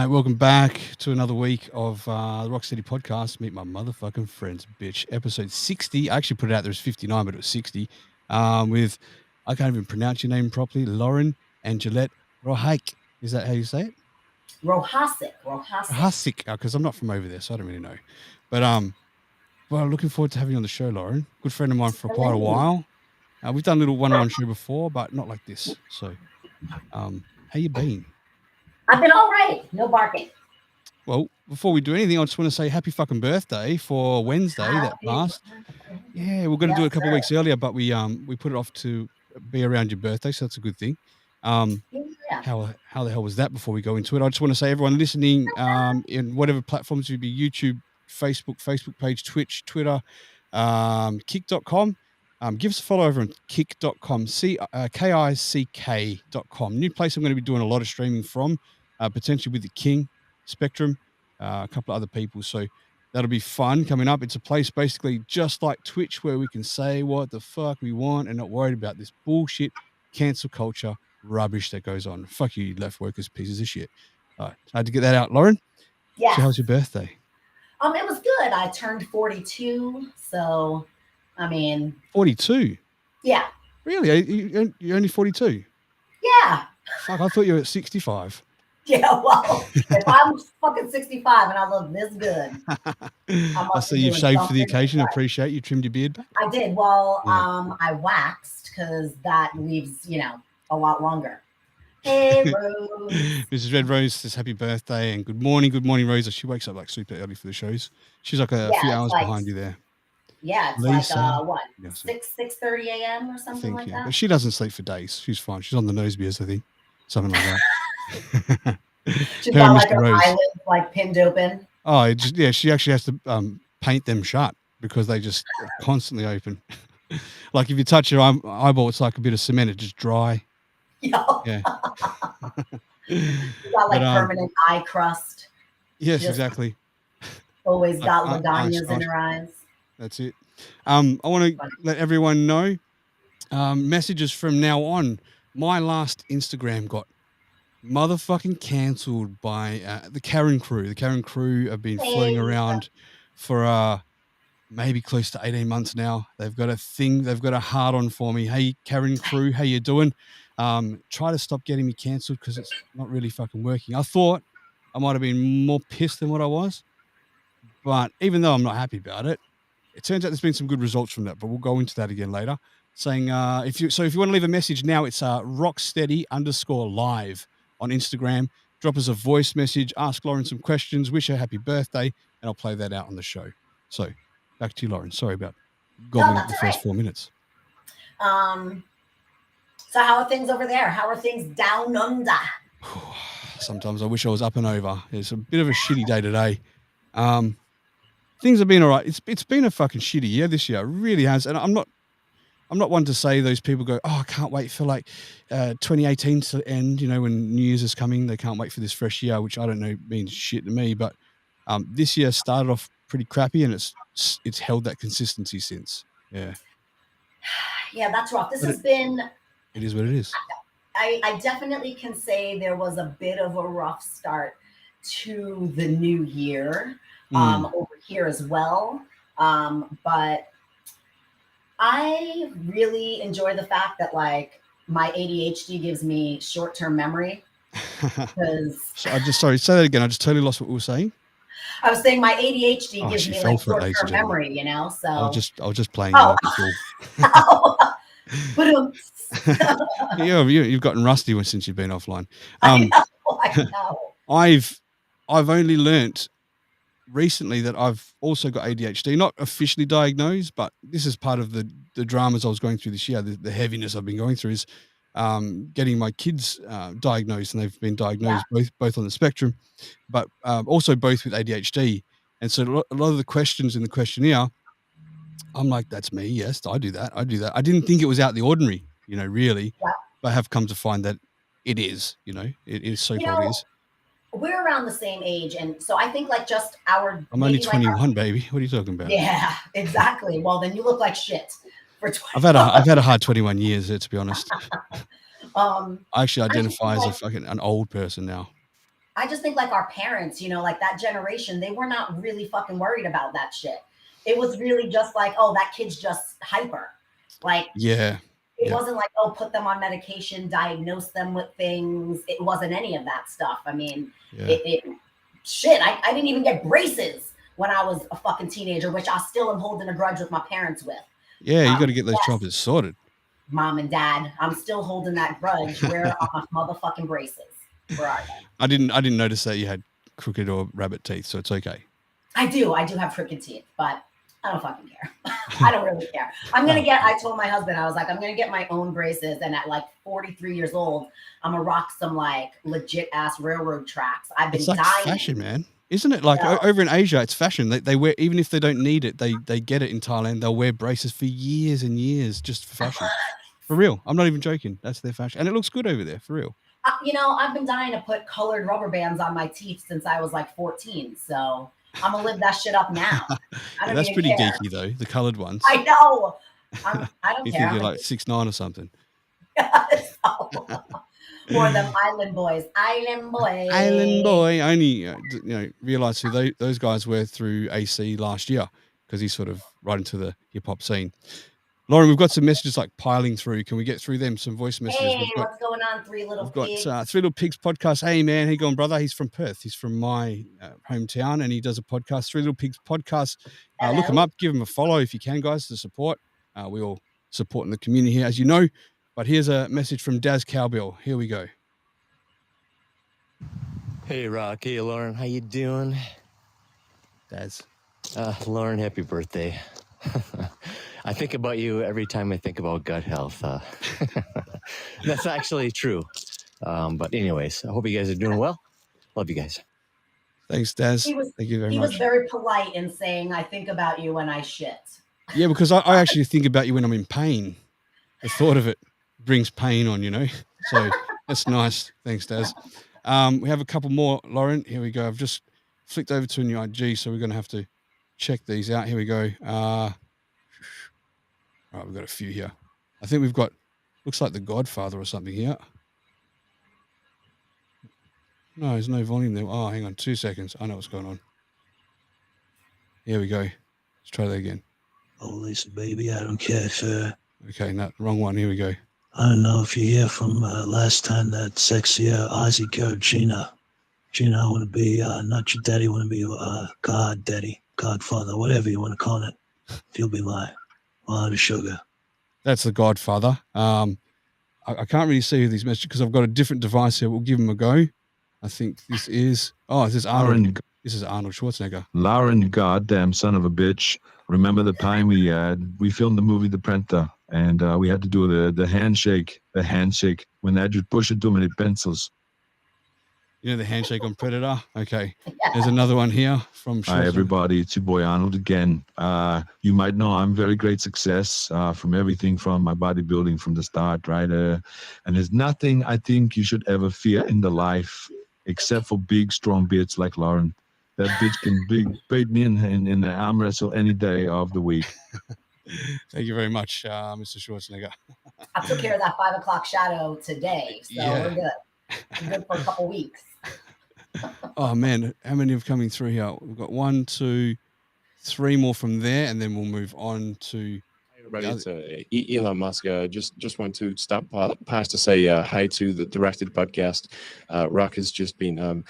welcome back to another week of the Rocstedi podcast. Meet my motherfucking friends, bitch. Episode 60. I actually put it out there as 59, but it was 60. With, I can't even pronounce your name properly, Lauren Angelet Rohaick. Is that how you say it? Rohaick. Rohaick, because I'm not from over there, so I don't really know. But well, looking forward to having you on the show, Lauren. Good friend of mine for quite a while. We've done a little one-on-one show before, but not like this. So, how you been? I've been all right. No barking. Well, before we do anything, I just want to say happy fucking birthday for Wednesday that passed. Yeah, we're going to do it a couple of weeks earlier, but we put it off to be around your birthday, so that's a good thing. How the hell was that before we go into it? I just want to say everyone listening in whatever platforms you'd be, YouTube, Facebook page, Twitch, Twitter, kick.com. Give us a follow over on kick.com, kick.com. New place I'm going to be doing a lot of streaming from, potentially with the King, Spectrum, a couple of other people. So that'll be fun coming up. It's a place basically just like Twitch where we can say what the fuck we want and not worried about this bullshit cancel culture rubbish that goes on. Fuck you left workers, pieces of shit. I had to get that out, Lauren. Yeah. So how's your birthday? It was good. I turned 42, so I mean 42. Yeah. Really? You're only 42? Yeah. Fuck, I thought you were at 65. Yeah, well, if I'm fucking 65 and I look this good, I see you've shaved for the occasion. Right. Appreciate you trimmed your beard back. I did. Well, yeah. I waxed because that leaves, a lot longer. Hey, Rose. Mrs. Red Rose says happy birthday and good morning, Rosa. She wakes up like super early for the shows. She's like a few hours behind you there. Yeah, it's Lisa, like what? 6:30 a.m. or something like that. But she doesn't sleep for days. She's fine. She's on the nose beers, I think. Something like that. She's got like her eyelids like pinned open. Oh, she actually has to paint them shut because they just constantly open. Like if you touch your eyeball, it's like a bit of cement. It just dry. Yeah. You got like permanent eye crust. Yes, exactly. Always got laganias in her eyes. That's it. I want to let everyone know messages from now on. My last Instagram got motherfucking cancelled by the Karen crew. The Karen crew have been floating around for maybe close to 18 months now. They've got a thing. They've got a hard on for me. Hey, Karen crew, how you doing? Try to stop getting me cancelled because it's not really fucking working. I thought I might have been more pissed than what I was. But even though I'm not happy about it, it turns out there's been some good results from that. But we'll go into that again later. Saying if you want to leave a message now, it's Rocstedi_live on Instagram. Drop us a voice message, ask Lauren some questions, wish her happy birthday, and I'll play that out on the show. So back to you, Lauren. Sorry about gobbling up the first 4 minutes. So how are things over there? How are things down under? Sometimes I wish I was up and over. It's a bit of a shitty day today. Things have been all right. It's been a fucking shitty year this year. It really has. And I'm not one to say those people go, oh, I can't wait for like 2018 to end, when New Year's is coming. They can't wait for this fresh year, which I don't know means shit to me. But this year started off pretty crappy and it's held that consistency since. Yeah. Yeah, that's rough. It is what it is. I definitely can say there was a bit of a rough start to the new year over here as well. But I really enjoy the fact that like my ADHD gives me short-term memory. Sorry, say that again. I just totally lost what we were saying. I was saying my ADHD gives me like short-term memory, So I was just playing. You've gotten rusty since you've been offline. I know. I've only learnt recently that I've also got ADHD, not officially diagnosed, but this is part of the dramas I was going through this year. The heaviness I've been going through is getting my kids diagnosed, and they've been diagnosed both on the spectrum, but also both with ADHD. And so a lot of the questions in the questionnaire, I'm like, that's me. Yes, I do that. I didn't think it was out of the ordinary, really, but I have come to find that it is, it is so-called is. We're around the same age, and so I think like just our. I'm only 21, baby. What are you talking about? Yeah, exactly. Well, then you look like shit for 20. I've had a hard 21 years, to be honest. I actually identify as an old person now. I just think like our parents, you know, like that generation, they were not really fucking worried about that shit. It was really just like, oh, that kid's just hyper. Like, Yeah. it wasn't like, oh, put them on medication, diagnose them with things. It wasn't any of that stuff. I mean, shit, I didn't even get braces when I was a fucking teenager, which I still am holding a grudge with my parents with. Yeah, you got to get those choppers sorted. Mom and Dad, I'm still holding that grudge. Where are my motherfucking braces? Where are they? I didn't notice that you had crooked or rabbit teeth, so it's okay. I do have crooked teeth, but I don't fucking care. I don't really care. I told my husband, I was like, I'm going to get my own braces. And at like 43 years old, I'm going to rock some like legit ass railroad tracks. I've been dying. Fashion, man. Isn't it? Like over in Asia, it's fashion. They wear, even if they don't need it, they get it in Thailand. They'll wear braces for years and years just for fashion. For real. I'm not even joking. That's their fashion. And it looks good over there, for real. You know, I've been dying to put colored rubber bands on my teeth since I was like 14. So I'm gonna live that shit up now. That's pretty geeky though, the colored ones. I know. I don't you care. think you're like 6'9" or something. Or them island boys. Island boy. Island boy. I only realized who those guys were through AC last year, because he's sort of right into the hip hop scene. Lauren, we've got some messages like piling through. Can we get through them? Some voice messages. Hey, what's going on, Three Little Pigs? We've got Three Little Pigs podcast. Hey, man, how you going, brother? He's from Perth. He's from my hometown, and he does a podcast, Three Little Pigs podcast. Look him up. Give him a follow if you can, guys, to support. We all support in the community here, as you know. But here's a message from Daz Cowbell. Here we go. Hey, Rock. Hey, Lauren. How you doing? Daz. Lauren, happy birthday. I think about you every time I think about gut health. That's actually true. But anyways, I hope you guys are doing well. Love you guys. Thanks, Daz. Thank you very much. He was very polite in saying, I think about you when I shit. Yeah, because I actually think about you when I'm in pain. The thought of it brings pain on, So that's nice. Thanks, Daz. We have a couple more, Lauren. Here we go. I've just flicked over to a new IG, so we're going to have to check these out. Here we go. All right, we've got a few here. I think we've got, looks like The Godfather or something here. No, there's no volume there. Oh, hang on 2 seconds. I know what's going on. Here we go. Let's try that again. Oh, Lisa, baby, I don't care if... Okay, no, wrong one. Here we go. I don't know if you hear from last time that sexy Aussie girl, Gina. Gina, I want to be not your daddy, I want to be God daddy, Godfather, whatever you want to call it. If you'll be my sugar. That's The Godfather. I can't really see who these messages, because I've got a different device here. We'll give them a go. I think this is Arnold. This is Arnold Schwarzenegger. Lauren, goddamn son of a bitch. Remember the time we filmed the movie The Printer, and we had to do the handshake when they just push it too many pencils. You know the handshake on Predator? Okay. There's another one here from Hi, everybody. It's your boy Arnold again. You might know I'm very great success from everything from my bodybuilding from the start, right? And there's nothing I think you should ever fear in the life except for big, strong bitch like Lauren. That bitch can beat me in the arm wrestle any day of the week. Thank you very much, Mr. Schwarzenegger. I took care of that 5 o'clock shadow today, so we're good. We're good for a couple weeks. Oh man, how many are coming through here? We've got 1, 2, 3 more from there, and then we'll move on to. Hey everybody, it's Elon Musk. Just want to stop past to say hi to the Directed podcast. Rock has just been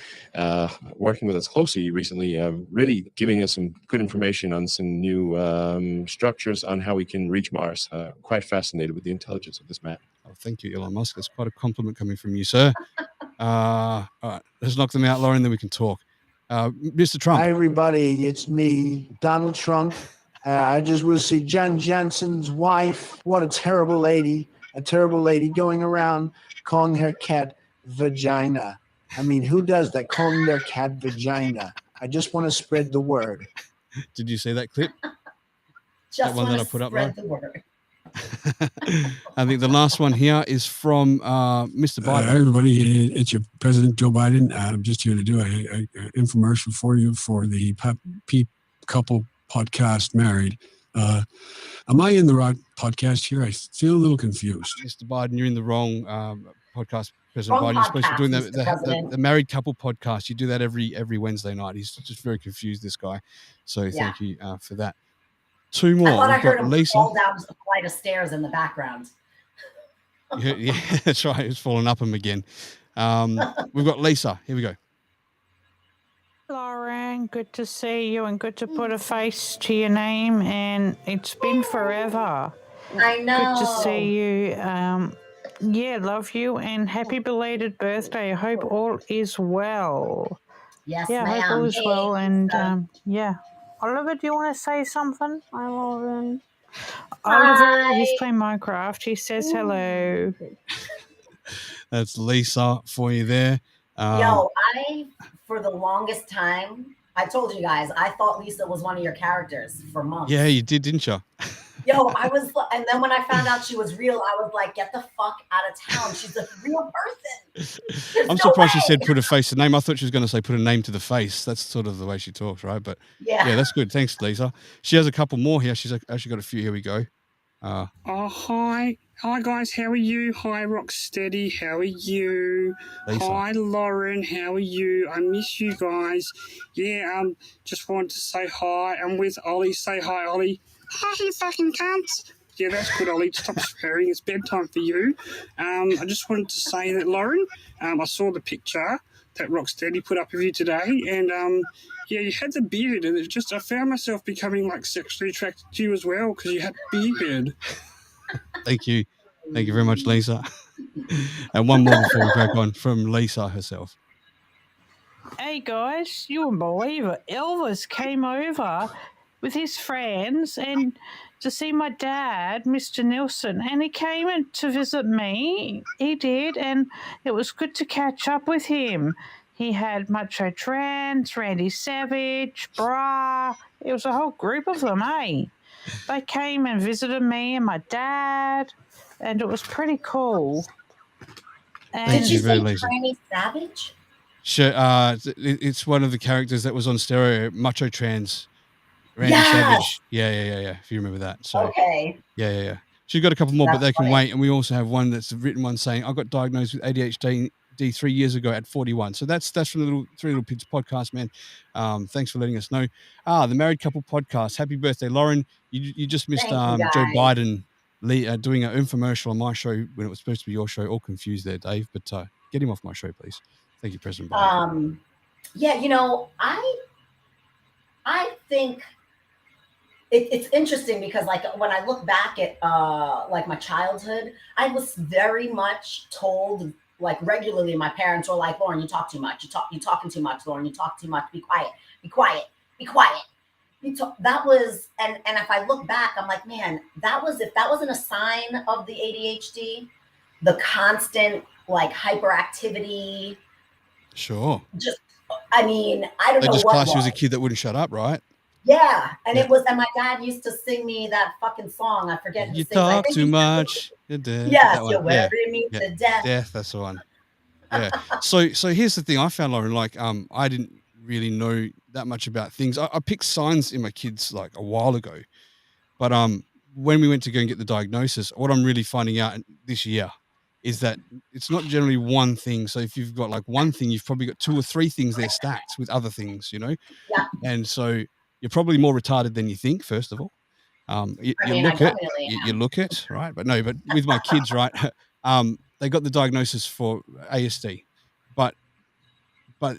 working with us closely recently, really giving us some good information on some new structures on how we can reach Mars. Quite fascinated with the intelligence of this man. Oh, thank you, Elon Musk. That's quite a compliment coming from you, sir. All right, let's knock them out, Lauren, then we can talk. Mr. Trump. Hi, everybody. It's me, Donald Trump. I just will see Jen Jensen's wife. What a terrible lady going around calling her cat vagina. I mean, who does that? Calling their cat vagina. I just want to spread the word. Did you see that clip? Just that one that I put up, spread the word. I think the last one here is from Mr. Biden. Hi, everybody. It's your President Joe Biden. I'm just here to do an infomercial for you for the Peep Couple podcast, Married. Am I in the right podcast here? I feel a little confused. Mr. Biden, you're in the wrong podcast, President Wrong Biden. You're supposed to be doing podcast, Mr. President. the married couple podcast. You do that every Wednesday night. He's just very confused, this guy. So thank you for that. Two more. I thought I We've got heard him Lisa. fall down a flight of stairs in the background. Yeah, that's right. It's falling up him again. We've got Lisa. Here we go. Lauren, good to see you and good to put a face to your name, and it's been forever. I know. Good to see you. Yeah, love you and happy belated birthday. I hope all is well. Yes, Yeah, I ma'am. hope all is Hey, well. And Lisa. yeah. Oliver, do you want to say something? Hi, Lauren. Oliver, Hi. he's playing Minecraft. He says hello. That's Lisa for you there. Yo, for the longest time, I told you guys, I thought Lisa was one of your characters for months. Yeah, you did, didn't you? Yo, and then when I found out she was real, I was like, get the fuck out of town. She's a real person. I'm surprised she said put a face to name. I thought she was going to say put a name to the face. That's sort of the way she talks, right? But yeah, that's good. Thanks, Lisa. She has a couple more here. She's actually got a few. Here we go. Hi guys, how are you? Hi Rocstedi, how are you? Lisa. Hi Lauren, how are you? I miss you guys. Yeah, just wanted to say hi. I'm with Ollie. Say hi, Ollie. Hi, you fucking cunts. Yeah, that's good, Ollie. Stop swearing. It's bedtime for you. I just wanted to say that, Lauren, I saw the picture that Rocstedi put up of you today, and yeah, you had the beard, and it's just I found myself becoming like sexually attracted to you as well because you had beard. Thank you very much, Lisa. And one more before we crack on from Lisa herself. Hey guys, you wouldn't believe it. Elvis came over with his friends and to see my dad, Mr. Nilsson, and he came in to visit me. He did, and it was good to catch up with him. He had Macho Trans, Randy Savage, Bra. It was a whole group of them, eh? They came and visited me and my dad, and it was pretty cool. And Did you say Randy Savage? Sure, it's one of the characters that was on stereo, Macho Trans, Randy Savage. Yeah. If you remember that. So okay. Yeah. She's got a couple more, but they can funny. wait. And we also have one that's a written one saying, I got diagnosed with ADHD 3 years ago at 41. So that's from the Three Little Pigs podcast, man. Thanks for letting us know. The Married Couple podcast. Happy birthday, Lauren. You just missed Joe Biden doing an infomercial on my show when it was supposed to be your show. All confused there, Dave. But get him off my show, please. Thank you, President Biden. Yeah, I think it's interesting because like when I look back at like my childhood, I was very much told like regularly, my parents were like, Lauren, you talk too much. You're talking too much, Lauren. You talk too much. Be quiet. Be quiet. Be quiet. That was, and if I look back, I'm like, man, if that wasn't a sign of the ADHD, the constant like hyperactivity. Sure. Just, I mean, I don't know. They just classed you as a kid that wouldn't shut up, right? Yeah, and it was, and my dad used to sing me that fucking song. I forget. You talk too much. You're dead. Yes, you're wearing me to death. Death, that's the one. Yeah. So here's the thing I found, Lauren. Like, I didn't really know that much about things. I picked signs in my kids like a while ago, but when we went to go and get the diagnosis, what I'm really finding out this year is that it's not generally one thing. So if you've got like one thing, you've probably got 2 or 3 things there stacked with other things, you know? Yeah. And so you're probably more retarded than you think, first of all. You look it, right? But with my kids, right? They got the diagnosis for ASD, but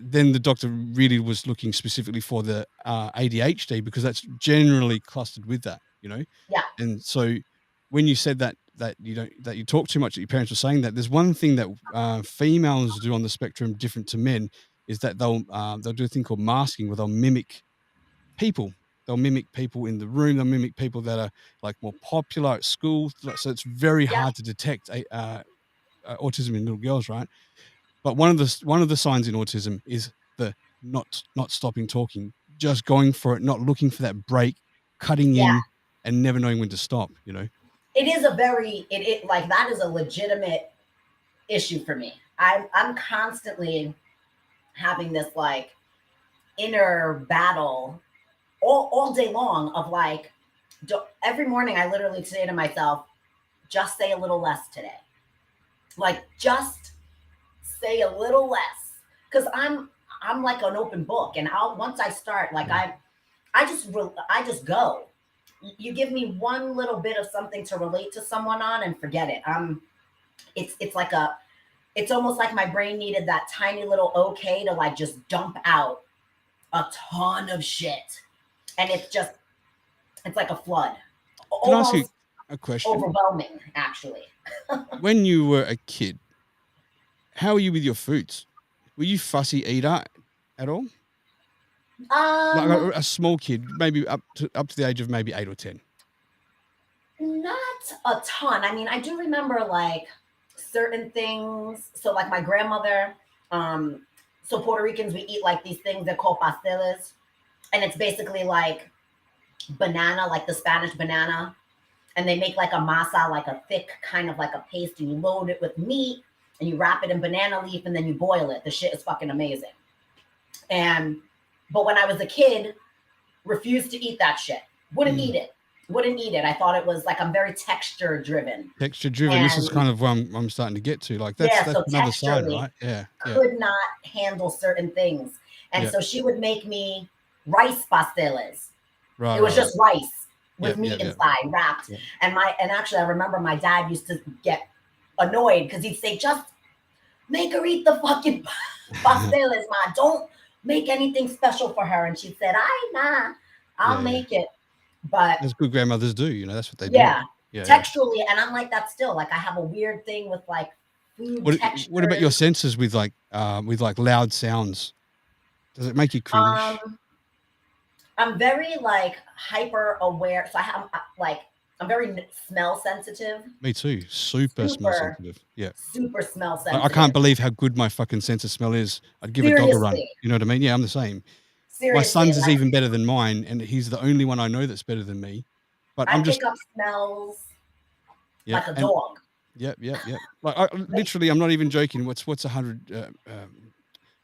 then the doctor really was looking specifically for the ADHD because that's generally clustered with that, you know? Yeah. And so when you said that you talk too much, that your parents were saying that, there's one thing that females do on the spectrum different to men is that they'll do a thing called masking where they'll mimic people. They'll mimic people in the room. They'll mimic people that are like more popular at school. So it's very hard to detect autism in little girls, right? But one of the signs in autism is the not stopping talking, just going for it, not looking for that break, cutting in, and never knowing when to stop. You know, it is a very like that is a legitimate issue for me. I'm constantly having this like inner battle all day long of like every morning I literally say to myself, just say a little less today. Like, just say a little less, because I'm like an open book, and I'll once I start, like I just go. You give me one little bit of something to relate to someone on, and forget it. It's like it's almost like my brain needed that tiny little okay to like just dump out a ton of shit, and it's like a flood, Can I ask you almost a question? overwhelming, actually. When you were a kid, how were you with your foods? Were you fussy eater at all? Like a small kid, maybe up to the age of maybe 8 or 10. Not a ton. I mean, I do remember like certain things. So like my grandmother, so Puerto Ricans, we eat like these things they're called pasteles. And it's basically like banana, like the Spanish banana. And they make like a masa, like a thick kind of like a paste, and you load it with meat and you wrap it in banana leaf and then you boil it. The shit is fucking amazing. But when I was a kid, refused to eat that shit. Wouldn't eat it. I thought it was like, I'm very texture driven. Texture driven. This is kind of what I'm starting to get to. Like that's so another side, texturally, right? Yeah. could not handle certain things. And so she would make me rice pasteles. Right. It was just rice with meat yeah. inside, wrapped. And actually I remember my dad used to get annoyed because he'd say, just make her eat the fucking pasteles, ma. Don't make anything special for her. And she said, I'll make it. But as good grandmothers do, you know, that's what they do. Yeah, texturally, and I'm like that still. Like I have a weird thing with like food texture. What about your senses with like loud sounds? Does it make you cringe? I'm very like hyper aware. So I'm very smell sensitive. Me too. Super smell sensitive. Yeah. Super smell sensitive. I can't believe how good my fucking sense of smell is. I'd give a dog a run. You know what I mean? Yeah, I'm the same. Seriously, my son's is even better than mine, and he's the only one I know that's better than me. But I pick up smells like a dog. Yep. Like literally, I'm not even joking. What's 100?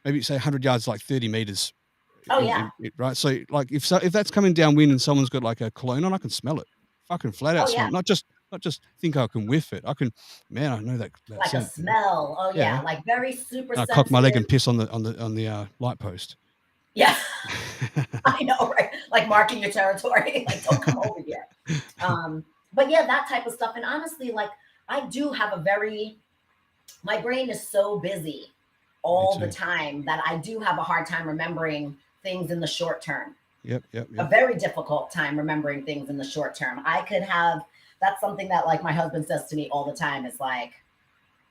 Maybe say 100 yards, like 30 meters. Oh yeah. Right. So like if that's coming downwind and someone's got like a cologne on, I can smell it. Fucking flat out smell. Not just think I can whiff it. I can. Man, I know that like scent. A smell. Oh yeah. Like very super. I cock my leg and piss on the light post. Yeah, I know, right? Like marking your territory, like don't come over here. But yeah, that type of stuff. And honestly, like I do have my brain is so busy all the time that I do have a hard time remembering things in the short term. Yep. A very difficult time remembering things in the short term. That's something that like my husband says to me all the time. Is like,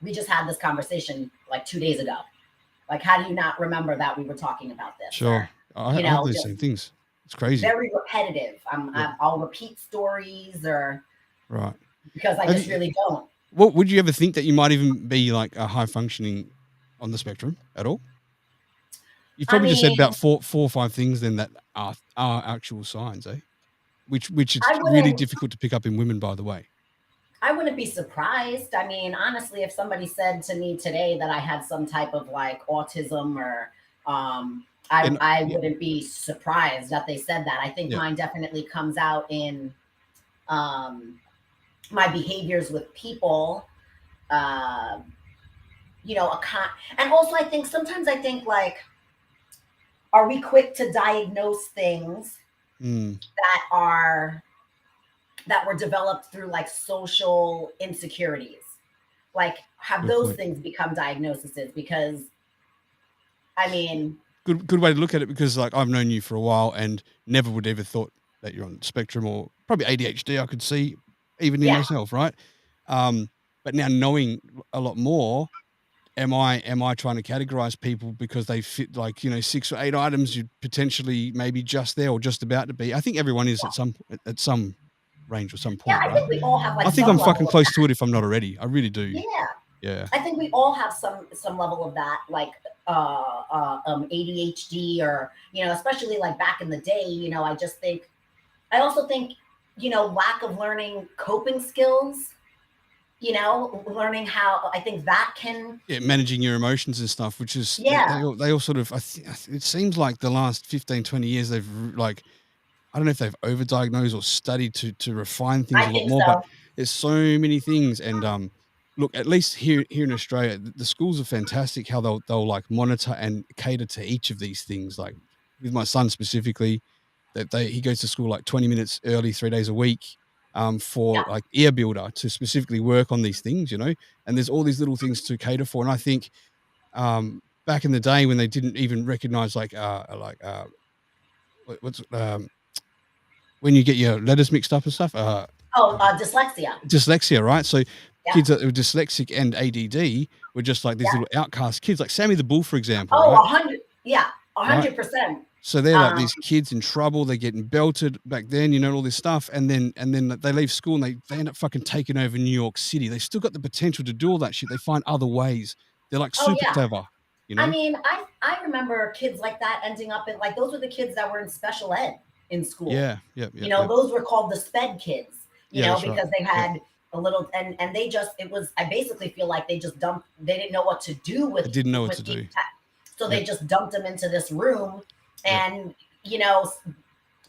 we just had this conversation like 2 days ago. Like, how do you not remember that we were talking about this? Sure. I have those same things. It's crazy. Very repetitive. I'll repeat stories right. Because I just really don't. What would you ever think that you might even be like a high functioning on the spectrum at all? You've probably just said about four or five things then that are actual signs, eh? Which it's really difficult to pick up in women, by the way. I wouldn't be surprised. I mean, honestly, if somebody said to me today that I had some type of like autism or I wouldn't be surprised that they said that. I think mine definitely comes out in my behaviors with people, and also I think sometimes like, are we quick to diagnose things that were developed through like social insecurities? Like, have those things become diagnoses? Because I mean, good way to look at it, because like I've known you for a while and never would ever thought that you're on the spectrum, or probably ADHD. I could see even in myself, right? But now knowing a lot more, am I trying to categorize people because they fit like 6 or 8 items you'd potentially maybe just there or just about to be? I think everyone is at some range or some point. Yeah, I think we all have like. I think I'm fucking close to it if I'm not already. I really do. Yeah. I think we all have some level of that, like ADHD, or especially like back in the day. I also think lack of learning coping skills. Learning how, I think that can managing your emotions and stuff, which is they all sort of it seems like the last 15-20 years they've like, I don't know if they've overdiagnosed or studied to refine things a lot more, but there's so many things. And look, at least here in Australia, the schools are fantastic. How they'll like monitor and cater to each of these things. Like with my son specifically, that he goes to school like 20 minutes early, 3 days a week, for like ear builder to specifically work on these things, you know. And there's all these little things to cater for. And I think back in the day when they didn't even recognize what's when you get your letters mixed up and stuff. Dyslexia. Dyslexia, right? So Yeah. kids that were dyslexic and ADD were just like these little outcast kids, like Sammy the Bull, for example. Oh, right? 100%. So they're like these kids in trouble. They're getting belted back then, you know, all this stuff. And then they leave school and they end up fucking taking over New York City. They still got the potential to do all that shit. They find other ways. They're like super clever, you know? I mean, I remember kids like that ending up in, like, those were the kids that were in special ed in school. Yeah. You know, those were called the SPED kids, you know, because they had a little, and they just, I basically feel like they just they didn't know what to do with. They didn't know what to do. So they just dumped them into this room. And, you know,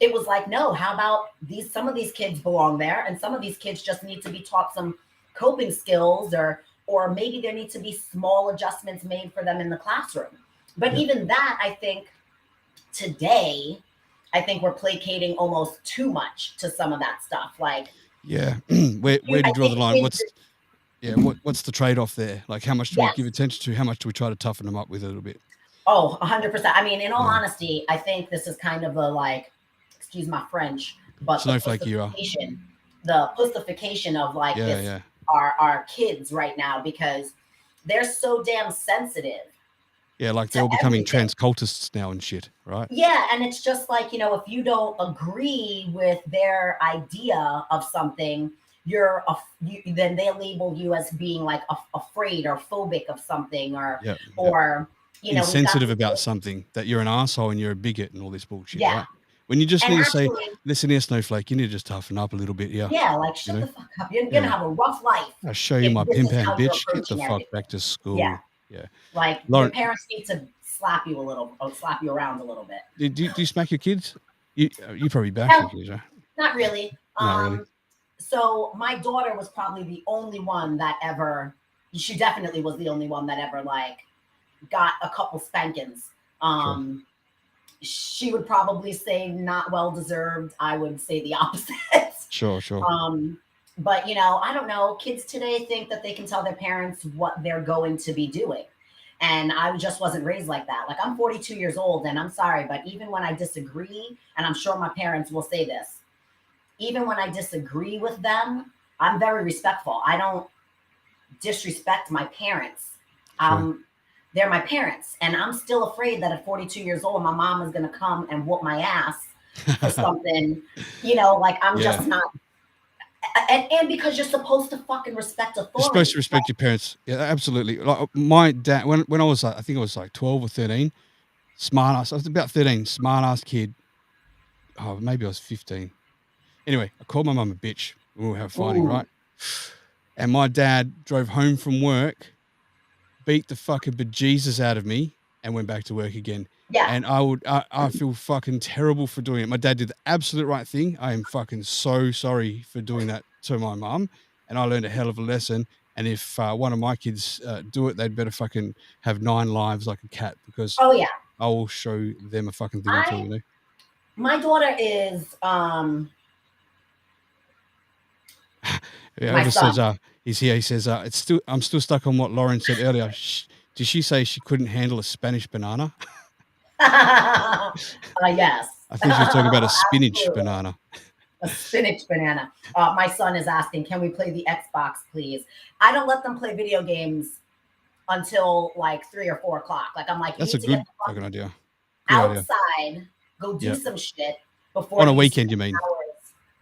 it was like, no, how about some of these kids belong there, and some of these kids just need to be taught some coping skills, or maybe there need to be small adjustments made for them in the classroom. But even that, I think today, we're placating almost too much to some of that stuff. Like, where do you draw the line? What's the trade-off there? Like, how much do we give attention to? How much do we try to toughen them up with a little bit? Oh, 100%. I mean, in all honesty, I think this is kind of a, like, excuse my French, but snowflake era. The pussification of like our kids right now, because they're so damn sensitive. Yeah, like they're all becoming trans cultists now and shit, right? Yeah, and it's just like, you know, if you don't agree with their idea of something, then they label you as being like afraid or phobic of something, or you know, insensitive about something, that you're an asshole and you're a bigot and all this bullshit. Yeah. Right? When you just need to say, listen here, Snowflake, you need to just toughen up a little bit. Yeah. Yeah, like shut the fuck up. You're gonna have a rough life. I'll show you my pimp hand, bitch. Get the fuck back to school. Yeah. Yeah. Like your parents need to slap you a little, or slap you around a little bit. Do you smack your kids? You probably bash your kids, right? Not really. Not really. So my daughter was probably the only one that ever, she definitely was the only one that ever like got a couple spankings. Sure. She would probably say not well deserved. I would say the opposite. Sure. But you know, I don't know. Kids today think that they can tell their parents what they're going to be doing. And I just wasn't raised like that. Like, I'm 42 years old, and I'm sorry, but even when I disagree, and I'm sure my parents will say this, even when I disagree with them, I'm very respectful. I don't disrespect my parents. Sure. They're my parents, and I'm still afraid that at 42 years old, my mom is going to come and whoop my ass for something, you know, like I'm just not. And because you're supposed to fucking respect authority. You're supposed to respect your parents. Yeah, absolutely. Like my dad, when I was, I think I was like 12 or 13, smart ass. I was about 13, smart ass kid. Oh, maybe I was 15. Anyway, I called my mum a bitch. We were fighting, right? And my dad drove home from work, beat the fucking bejesus out of me, and went back to work again. Yeah. And I feel fucking terrible for doing it. My dad did the absolute right thing. I am fucking so sorry for doing that to my mum. And I learned a hell of a lesson. And if one of my kids do it, they'd better fucking have 9 lives like a cat, because I will show them a fucking thing or two, you know? My daughter is Elvis says, he's here. He says, I'm still stuck on what Lauren said earlier. Did she say she couldn't handle a Spanish banana? Yes. I think she was talking about a spinach banana. A spinach banana. My son is asking, can we play the Xbox, please? I don't let them play video games until like 3 or 4 o'clock. Like, I'm like, that's a good fucking idea. Good outside, go do some shit before on a weekend. You mean?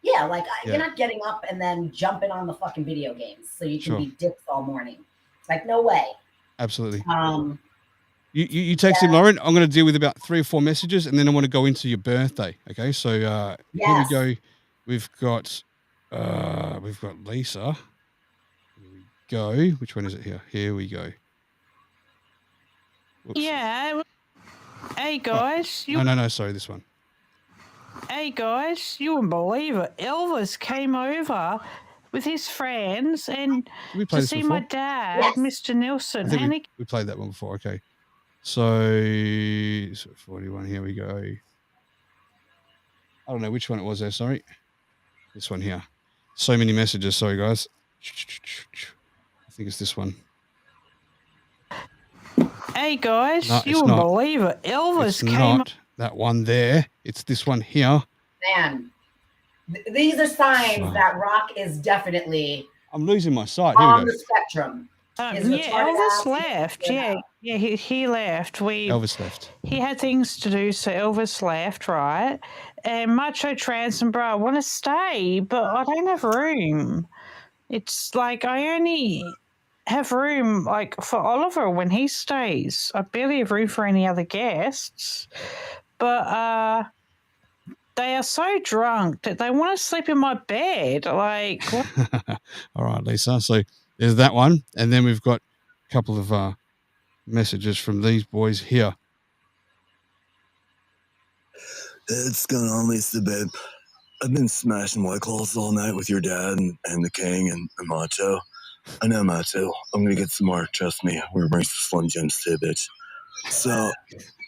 Yeah, like you're not getting up and then jumping on the fucking video games so you can be dicks all morning. Like, no way. Absolutely. You text him, Lauren. I'm going to deal with about 3 or 4 messages, and then I want to go into your birthday. Okay, so here we go. We've got Lisa. Here we go. Which one is it here? Here we go. Whoops. Yeah. Hey guys. No. Sorry, this one. Hey guys, you wouldn't believe it. Elvis came over with his friends and Did we play to this see before? my dad, Yes. Mr. Nelson. I think And we played that one before. Okay. So 41, here we go. I don't know which one it was there, sorry. This one here. So many messages, sorry guys. I think it's this one. hey guys, No, you it's won't not. believe it. Elvis It's came not that one there. It's this one here. Man, these are signs Wow. that Rock is definitely I'm losing my sight. Here we on go. the spectrum. His yeah, retarded Elvis ass- left. Yeah, he left. Elvis left. He had things to do, so Elvis left, right? And Macho Trans and Bra want to stay, but I don't have room. It's like I only have room like for Oliver when he stays. I barely have room for any other guests. But they are so drunk that they want to sleep in my bed. Like, what? All right, Lisa. So there's that one. And then we've got a couple of messages from these boys here. It's going on, Lisa, babe. I've been smashing White Claws all night with your dad and the King and Macho. I know, Macho. I'm going to get some more. Trust me. We're going to bring some Slim Jims too, bitch. So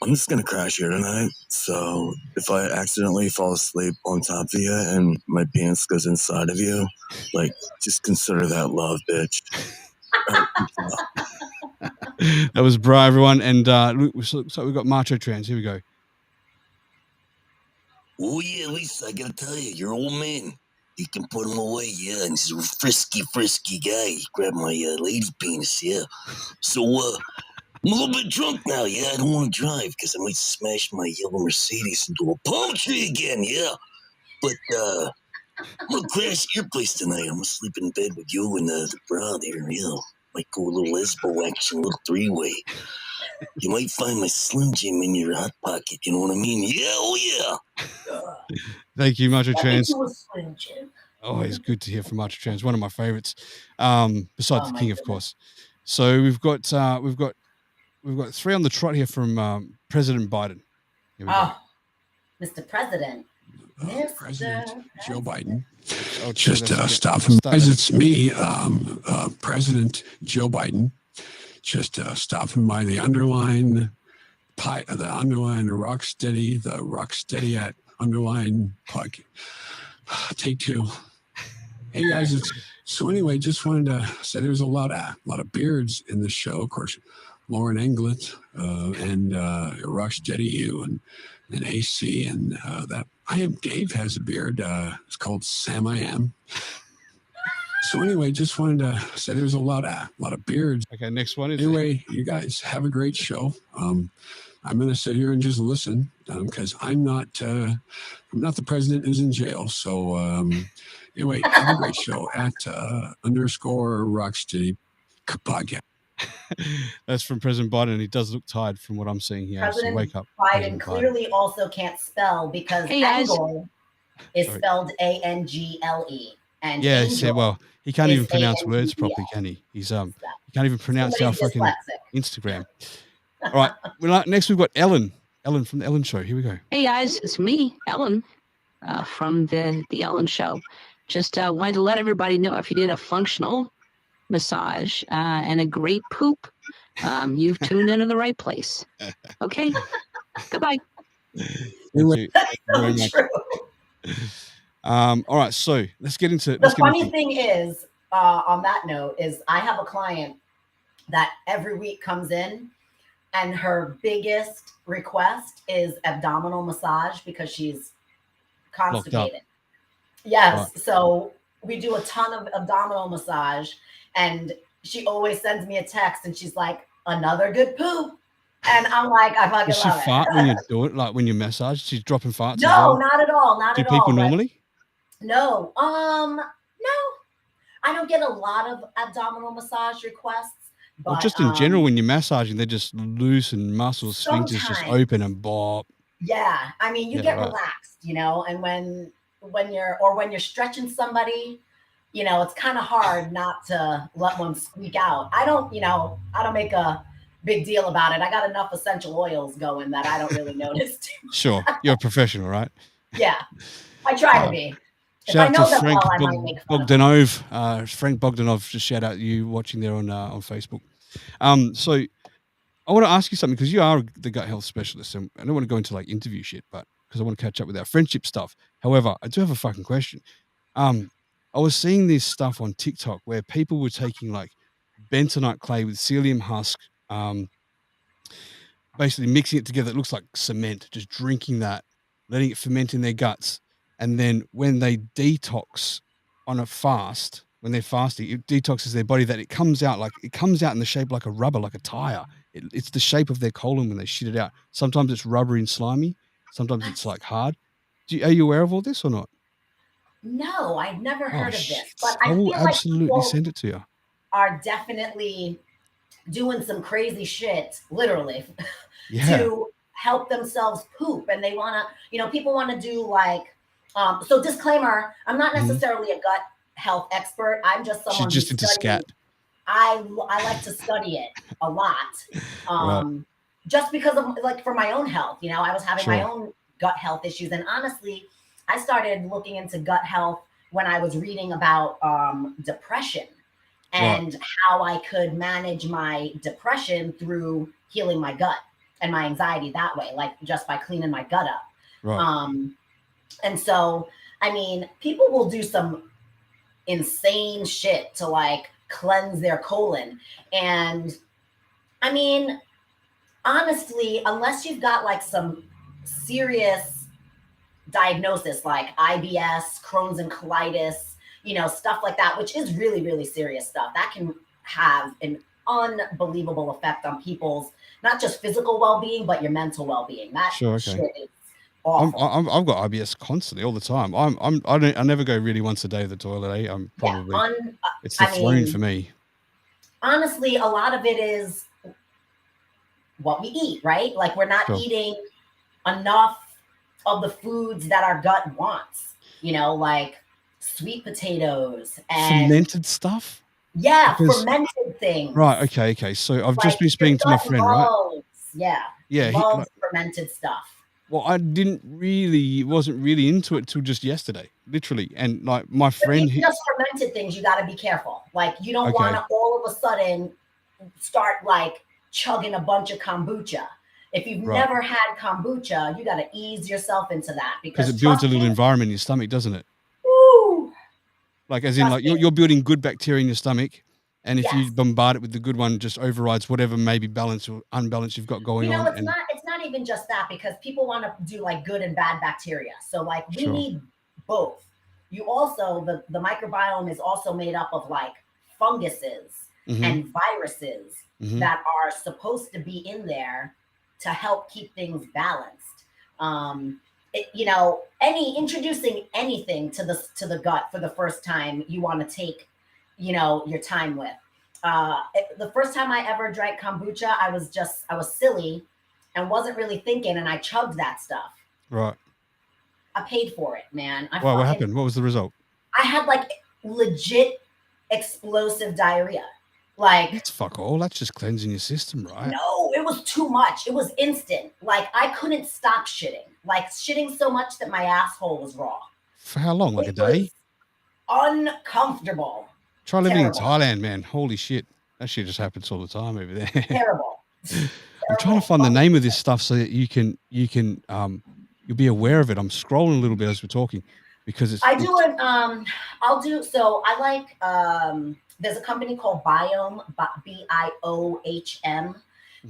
I'm just going to crash here tonight. So if I accidentally fall asleep on top of you and my penis goes inside of you, like, just consider that love, bitch. That was Bra, everyone. And so we've got Macho Trans. Here we go. Oh, yeah, Lisa, I gotta tell you, your old man, you can put him away, yeah, and he's a frisky guy. He grabbed my lady penis, yeah. So, I'm a little bit drunk now, yeah. I don't want to drive because I might smash my yellow Mercedes into a palm tree again, yeah. But, I'm gonna crash at your place tonight. I'm gonna sleep in bed with you and the bra there, yeah. Might go a little lesbo action, a little three-way. You might find my Slim Jim in your hot pocket, you know what I mean? Yeah, oh yeah. Thank you, Macho Trans. It was Slim Jim. Always good to hear from Macho Trans. One of my favorites, besides the my King, of goodness. course. So we've got three on the trot here from President Biden. Here we go. Oh, Mr. President. Mr. President Joe Biden. Oh, Just that's- stopping. start Guys, that. it's me, President Joe Biden. Just stopping by the underline Rocstedi, the Rocstedi at underline podcast. Take two. Hey guys, so anyway, just wanted to say there's a lot of beards in the show. Of course, Lauren Angelet and Rocstedi, you and AC, and that Dave has a beard. It's called Sam I Am. So anyway, just wanted to say there's a lot of beards. Okay, next one is Anyway, you guys have a great show. I'm going to sit here and just listen because I'm not the president who's in jail. So anyway, have a great show at underscore Rocstedi podcast. That's from President Biden, and he does look tired from what I'm seeing here. President So wake up. Biden President clearly also can't spell because Hey, guys. Angle is Sorry. spelled Angle. And Yeah, Angel see, well, he can't is even pronounce words ANGEL. properly, can he? He can't even pronounce our Somebody's fucking dyslexic. Instagram. All right, next we've got Ellen from the Ellen Show. Here we go. Hey guys, it's me, Ellen, from the Ellen Show. Just wanted to let everybody know if you did a functional massage and a great poop, you've tuned into the right place. Okay, goodbye. Thank you very much. True. All right, so let's get into. The funny thing is, on that note, is I have a client that every week comes in, and her biggest request is abdominal massage because she's constipated. Yes, Right. so we do a ton of abdominal massage, and she always sends me a text, and she's like, "Another good poop," and I'm like, "I fucking Does she love fart it." when you do it? Like when you massage, she's dropping farts. as No, well? not at all. Not Do at people all. but- normally? No, no, I don't get a lot of abdominal massage requests. But, Well, just in general, when you're massaging, they're just loose and muscles, sphincters just sometimes. open and bop. yeah, I mean, you Yeah, get right. relaxed, and when you're stretching somebody, it's kind of hard not to let one squeak out. I don't make a big deal about it. I got enough essential oils going that I don't really notice too much. Sure, you're a professional, right? Yeah, I try to be. If I Shout know out to them Frank well, I might make fun of them. Bogdanov. Frank Bogdanov, just shout out you watching there on Facebook. So I want to ask you something because you are the gut health specialist, and I don't want to go into like interview shit, but because I want to catch up with our friendship stuff. However, I do have a fucking question. I was seeing this stuff on TikTok where people were taking like bentonite clay with psyllium husk, basically mixing it together. It looks like cement, just drinking that, letting it ferment in their guts. And then when they detox on a fast, when they're fasting, it detoxes their body that it comes out in the shape like a rubber, like a tire. It's the shape of their colon when they shit it out. Sometimes it's rubbery and slimy. Sometimes it's like hard. Are you aware of all this or not? No, I've never Oh, heard of this, but I I will feel like absolutely people send it to you. are definitely doing some crazy shit, literally, Yeah. to help themselves poop. And they want to, people want to do like, so disclaimer, I'm not Mhm. necessarily a gut health expert. I'm just She's someone just who's into studying. scat. I like to study it a lot. Right. Just because of like for my own health, I was having my Sure. own gut health issues. And honestly, I started looking into gut health when I was reading about depression Right. and how I could manage my depression through healing my gut and my anxiety that way, like just by cleaning my gut up. Right. And so, I mean, people will do some insane shit to like cleanse their colon. And I mean, honestly, unless you've got like some serious diagnosis like IBS, Crohn's and colitis, stuff like that, which is really, really serious stuff that can have an unbelievable effect on people's not just physical well-being, but your mental well-being. That Sure. Okay. shit is awful. I've got IBS constantly all the time. I never go really once a day to the toilet. I'm probably it's the throne for me. Honestly, a lot of it is what we eat, right? Like we're not Sure. eating enough of the foods that our gut wants, like sweet potatoes and Fermented stuff? yeah, Because fermented things. right, okay. So I've just Like been speaking to my friend, right? Yeah. Yeah, Loves fermented stuff. well, I wasn't really into it till just yesterday, literally. And like my But friend, even just fermented things, you got to be careful. Like you don't want okay, to all of a sudden start like chugging a bunch of kombucha. If you've right, never had kombucha, you got to ease yourself into that because because it builds a trust little me, environment in your stomach, doesn't it? woo, Like as in trust like me. you're building good bacteria in your stomach, and if Yes. you bombard it with the good one, just overrides whatever maybe balance or unbalance you've got going on. It's And not even just that because people want to do like good and bad bacteria. So like we sure, need both. You also the microbiome is also made up of like funguses mm-hmm, and viruses mm-hmm. that are supposed to be in there to help keep things balanced. Introducing anything to the gut for the first time, you want to take, your time with. The first time I ever drank kombucha, I was silly and wasn't really thinking, and I chugged that stuff. Right. I paid for it, man. Wow, what happened? What was the result? I had like legit explosive diarrhea. Like That's fuck all. That's just cleansing your system, right? no, it was too much. It was instant. Like I couldn't stop shitting. Like shitting so much that my asshole was raw. For how long? Like a day? Uncomfortable. Try living in Thailand, man. Holy shit. That shit just happens all the time over there. Terrible. I'm trying to find the name of this stuff so that you can you'll be aware of it. I'm scrolling a little bit as we're talking because it's I like there's a company called Biome, BIOHM,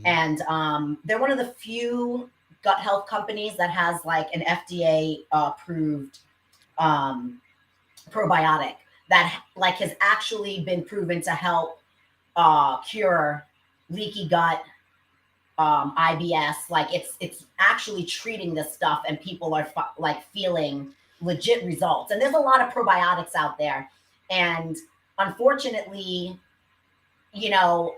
and they're one of the few gut health companies that has like an FDA approved probiotic that like has actually been proven to help cure leaky gut, IBS. Like it's actually treating this stuff, and people are feeling legit results. And there's a lot of probiotics out there, and unfortunately, the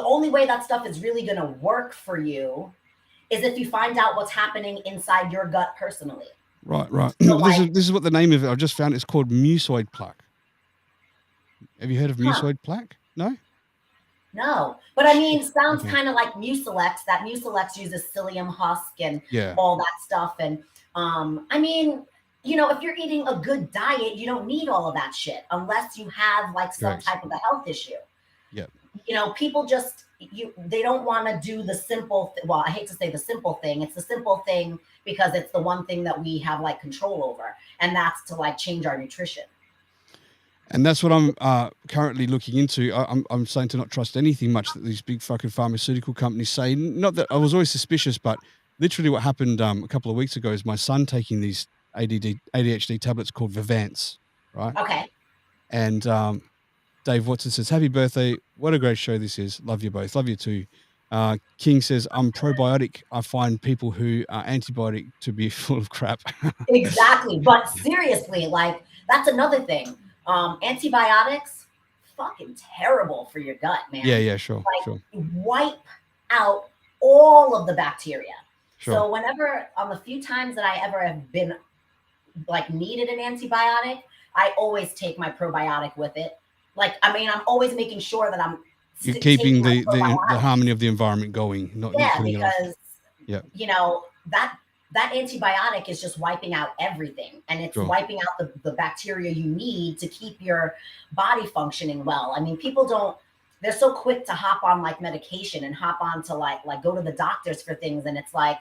only way that stuff is really going to work for you is if you find out what's happening inside your gut personally. Right. So this is what the name of it. I just found it's called mucoid plaque. Have you heard of mucoid plaque? No? No, but I mean, sounds kind of like Mucilex. That Mucilex uses psyllium husk and all that stuff. And I mean, if you're eating a good diet, you don't need all of that shit unless you have like some type of a health issue. Yep. People just they don't want to do the simple. Well, I hate to say the simple thing. It's the simple thing because it's the one thing that we have like control over, and that's to like change our nutrition. And that's what I'm currently looking into. I'm saying to not trust anything much that these big fucking pharmaceutical companies say. Not that I was always suspicious, but literally what happened a couple of weeks ago is my son taking these ADHD tablets called Vivance, right? Okay. And Dave Watson says, "Happy birthday! What a great show this is. Love you both. Love you too." King says, "I'm probiotic. I find people who are antibiotic to be full of crap." Exactly, but seriously, like that's another thing. Antibiotics, fucking terrible for your gut, man. Yeah, sure, like, sure. Wipe out all of the bacteria. Sure. So whenever, on the few times that I ever have been like needed an antibiotic, I always take my probiotic with it. Like, I mean, I'm always making sure that I'm You're keeping taking my the harmony of the environment going, not turning it off. because that antibiotic is just wiping out everything, and it's Sure. wiping out the bacteria you need to keep your body functioning well. I mean, they're so quick to hop on like medication and hop on to like go to the doctors for things, and it's like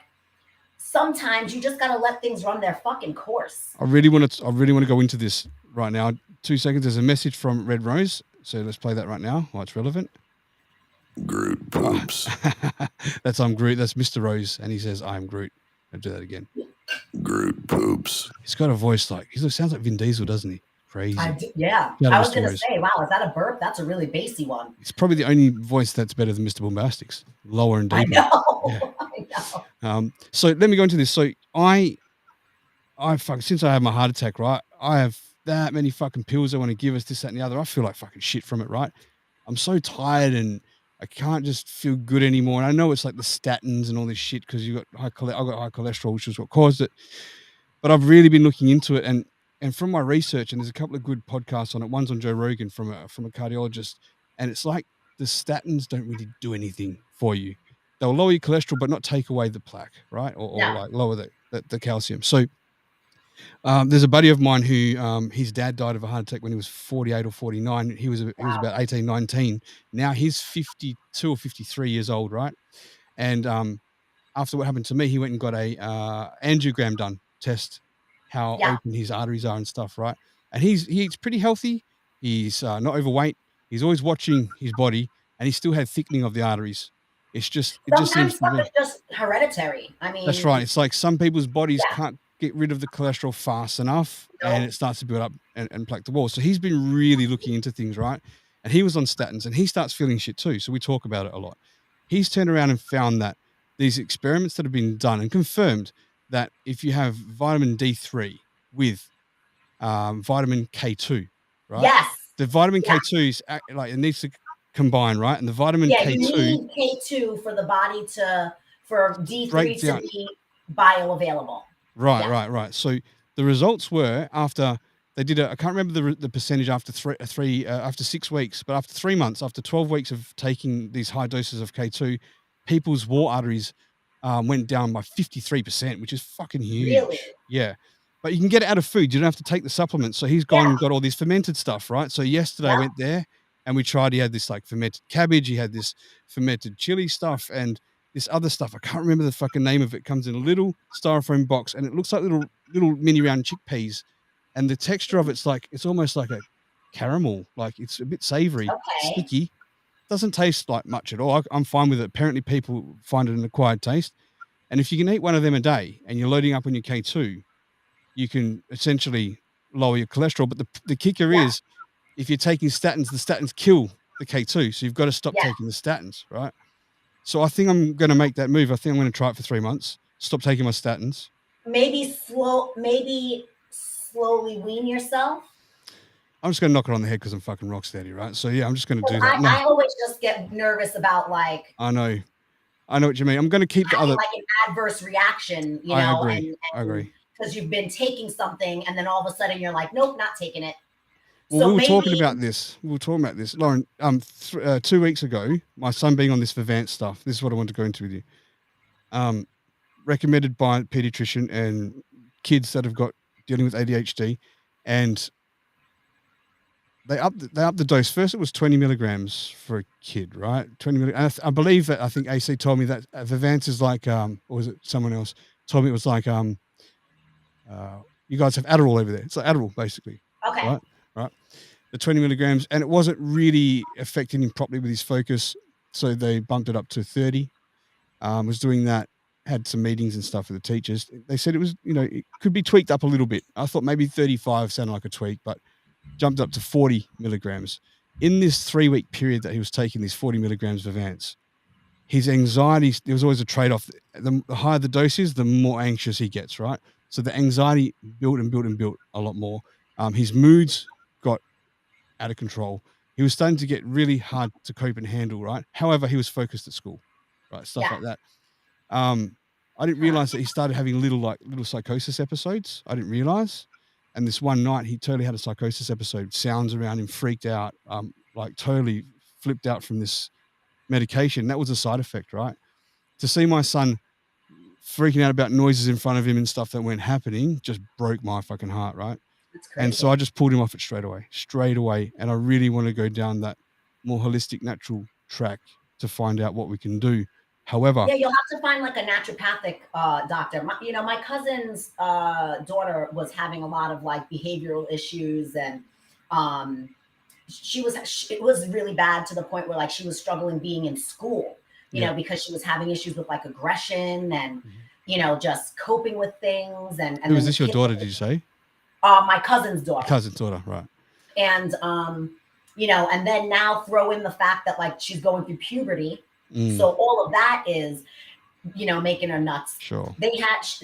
sometimes you just got to let things run their fucking course. I really want to go into this right now. 2 seconds. There's a message from Red Rose, so let's play that right now while it's relevant. Groot poops. That's I'm Groot. That's Mr. Rose, and he says I'm Groot. I'll do that again. Groot poops. He's got a voice he sounds like Vin Diesel, doesn't he? Crazy. Yeah. I was going to say, wow, is that a burp? That's a really bassy one. It's probably the only voice that's better than Mr. Bombastic's. Lower and deeper. I know. So let me go into this. So since I had my heart attack, right? I have that many fucking pills they want to give us, this, that, and the other. I feel like fucking shit from it, right? I'm so tired and I can't just feel good anymore. And I know it's like the statins and all this shit because I got high cholesterol, which is what caused it. But I've really been looking into it, and from my research, and there's a couple of good podcasts on it. One's on Joe Rogan from a cardiologist, and it's like the statins don't really do anything for you. They'll lower your cholesterol, but not take away the plaque, right? Or like lower the calcium. So there's a buddy of mine who his dad died of a heart attack when he was 48 or 49. He was about 18, 19. Now he's 52 or 53 years old, right? And after what happened to me, he went and got a angiogram done, test how open his arteries are and stuff, right? And he eats pretty healthy. He's not overweight. He's always watching his body, and he still had thickening of the arteries. It just seems stuff is just hereditary. I mean, that's right. It's like some people's bodies can't get rid of the cholesterol fast enough, and it starts to build up and plaque the wall. So he's been really looking into things, right? And he was on statins, and he starts feeling shit too. So we talk about it a lot. He's turned around and found that these experiments that have been done and confirmed that if you have vitamin D3 with vitamin K2, right? Yes. The vitamin K2 is like it needs to combine, right? And the vitamin K2, you need K2 for the body for D3 to be bioavailable. Right. So the results were after they did I can't remember the percentage after after 6 weeks, but after 3 months, after 12 weeks of taking these high doses of K2, people's wall arteries went down by 53%, which is fucking huge. Really? Yeah. But you can get it out of food. You don't have to take the supplements. So he's gone and got all this fermented stuff, right? So yesterday I went there and we tried. He had this like fermented cabbage. He had this fermented chili stuff and this other stuff. I can't remember the fucking name of it. It comes in a little styrofoam box and it looks like little mini round chickpeas. And the texture of it's almost like a caramel. Like it's a bit savory, sticky. Doesn't taste like much at all. I'm fine with it. Apparently people find it an acquired taste. And if you can eat one of them a day and you're loading up on your K2, you can essentially lower your cholesterol. But the kicker is if you're taking statins, the statins kill the K2. So you've got to stop taking the statins, right? So I think I'm going to make that move. I think I'm going to try it for 3 months. Stop taking my statins. Maybe slowly wean yourself. I'm just going to knock it on the head because I'm fucking Rocstedi, right? So yeah, I'm just going to do that. I always just get nervous about like. I know what you mean. I'm going to keep the other like an adverse reaction, I agree. Because you've been taking something and then all of a sudden you're like, nope, not taking it. Well, so we were talking about this. Lauren. 2 weeks ago, my son being on this Vivance stuff. This is what I want to go into with you. Recommended by a pediatrician and kids that have got dealing with ADHD, and they upped the dose. First, it was 20 milligrams for a kid, right? 20 milligrams. I believe that. I think AC told me that Vivance is like, or was it someone else told me it was like, you guys have Adderall over there. It's like Adderall, basically, Okay. right? Right. The 20 milligrams, and it wasn't really affecting him properly with his focus, so they bumped it up to 30. Was doing that, had some meetings and stuff with the teachers. They said it was, it could be tweaked up a little bit. I thought maybe 35 sounded like a tweak, but jumped up to 40 milligrams. In this 3-week period that he was taking these 40 milligrams of Vance, his anxiety, there was always a trade-off. The higher the dose is, the more anxious he gets, right? So the anxiety built and built and built a lot more. His moods got out of control. He was starting to get really hard to cope and handle, right? However, he was focused at school, right? Stuff like that. I didn't realize that he started having little psychosis episodes. I didn't realize. And this one night, he totally had a psychosis episode. Sounds around him, freaked out, like totally flipped out from this medication. That was a side effect, right? To see my son freaking out about noises in front of him and stuff that weren't happening just broke my fucking heart, right? That's crazy. And so I just pulled him off it straight away. And I really want to go down that more holistic, natural track to find out what we can do. However, yeah, you'll have to find like a naturopathic doctor. My cousin's daughter was having a lot of like behavioral issues, and it was really bad to the point where like she was struggling being in school, you know, because she was having issues with like aggression and just coping with things. And who is this? Your daughter? Did you say? My cousin's daughter. Cousin's daughter, right? And and then now throw in the fact that like she's going through puberty. So all of that is, making her nuts. Sure.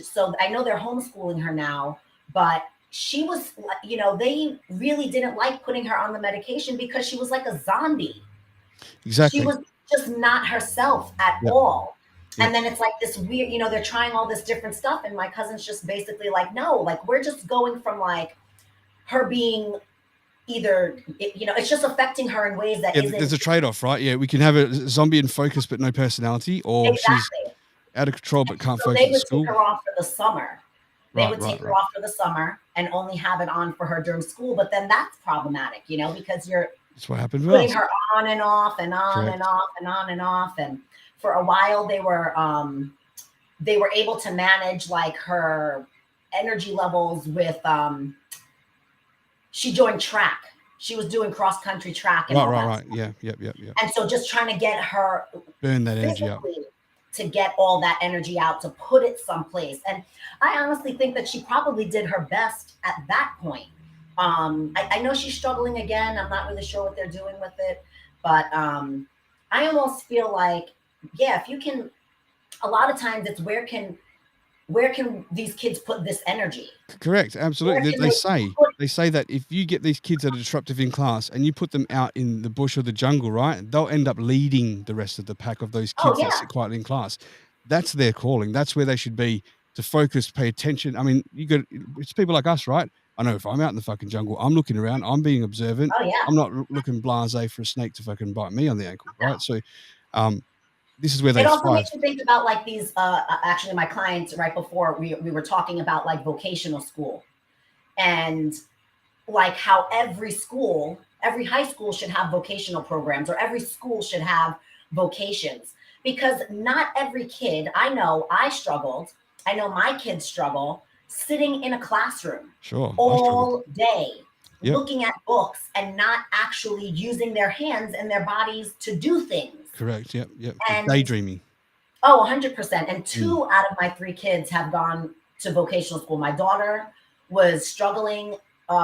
So I know they're homeschooling her now, but she was, they really didn't like putting her on the medication because she was like a zombie. Exactly. She was just not herself at all. And then it's like this weird, they're trying all this different stuff. And my cousin's just basically like, no, like we're just going from like her being either, it's just affecting her in ways that isn't. There's a trade-off, right? Yeah, we can have a zombie in focus but no personality, or she's out of control but can't focus at school. They would take her off for the summer. They would take her off for the summer and only have it on for her during school. But then that's problematic, because that's what happened putting her on and off and on and off and on and off. And for a while they were able to manage like her energy levels with she joined track. She was doing cross country track and all that right. stuff. Yeah. And so just trying to get her burn that energy out, to get all that energy out, to put it someplace. And I honestly think that she probably did her best at that point. I know she's struggling again. I'm not really sure what they're doing with it, but I almost feel like, if you can, a lot of times it's where can these kids put this energy? Correct. Absolutely. They say that if you get these kids that are disruptive in class and you put them out in the bush or the jungle, right, they'll end up leading the rest of the pack of those kids that sit quietly in class. That's their calling. That's where they should be, to focus, pay attention. I mean, it's people like us, right? I know if I'm out in the fucking jungle, I'm looking around, I'm being observant. Oh, yeah. I'm not looking blasé for a snake to fucking bite me on the ankle, right? So, this is where they. It also makes you think about like these. Actually, my clients right before we were talking about like vocational school, and like how every high school should have vocational programs, or every school should have vocations, because not every kid. I know I struggled. I know my kids struggle sitting in a classroom all day, looking at books and not actually using their hands and their bodies to do things. Correct. Yep. And daydreaming. Oh, 100%. And 2 out of my 3 kids have gone to vocational school. My daughter was struggling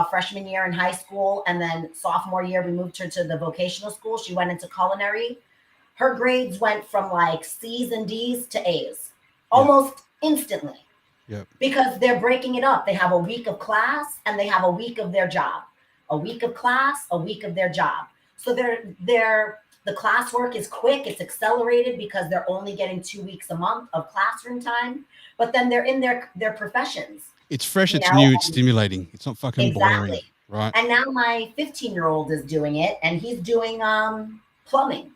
freshman year in high school, and then sophomore year we moved her to the vocational school. She went into culinary. Her grades went from like C's and D's to A's almost instantly. Yep. Because they're breaking it up. They have a week of class and they have a week of their job. A week of class, a week of their job. So the classwork is quick, it's accelerated because they're only getting 2 weeks a month of classroom time, but then they're in their professions. It's fresh, it's new, it's stimulating. It's not fucking boring, right? And now my 15-year-old is doing it, and he's doing plumbing.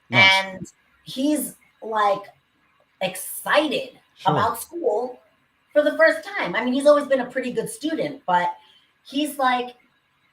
Nice. And he's like excited about school for the first time. I mean, he's always been a pretty good student, but he's like,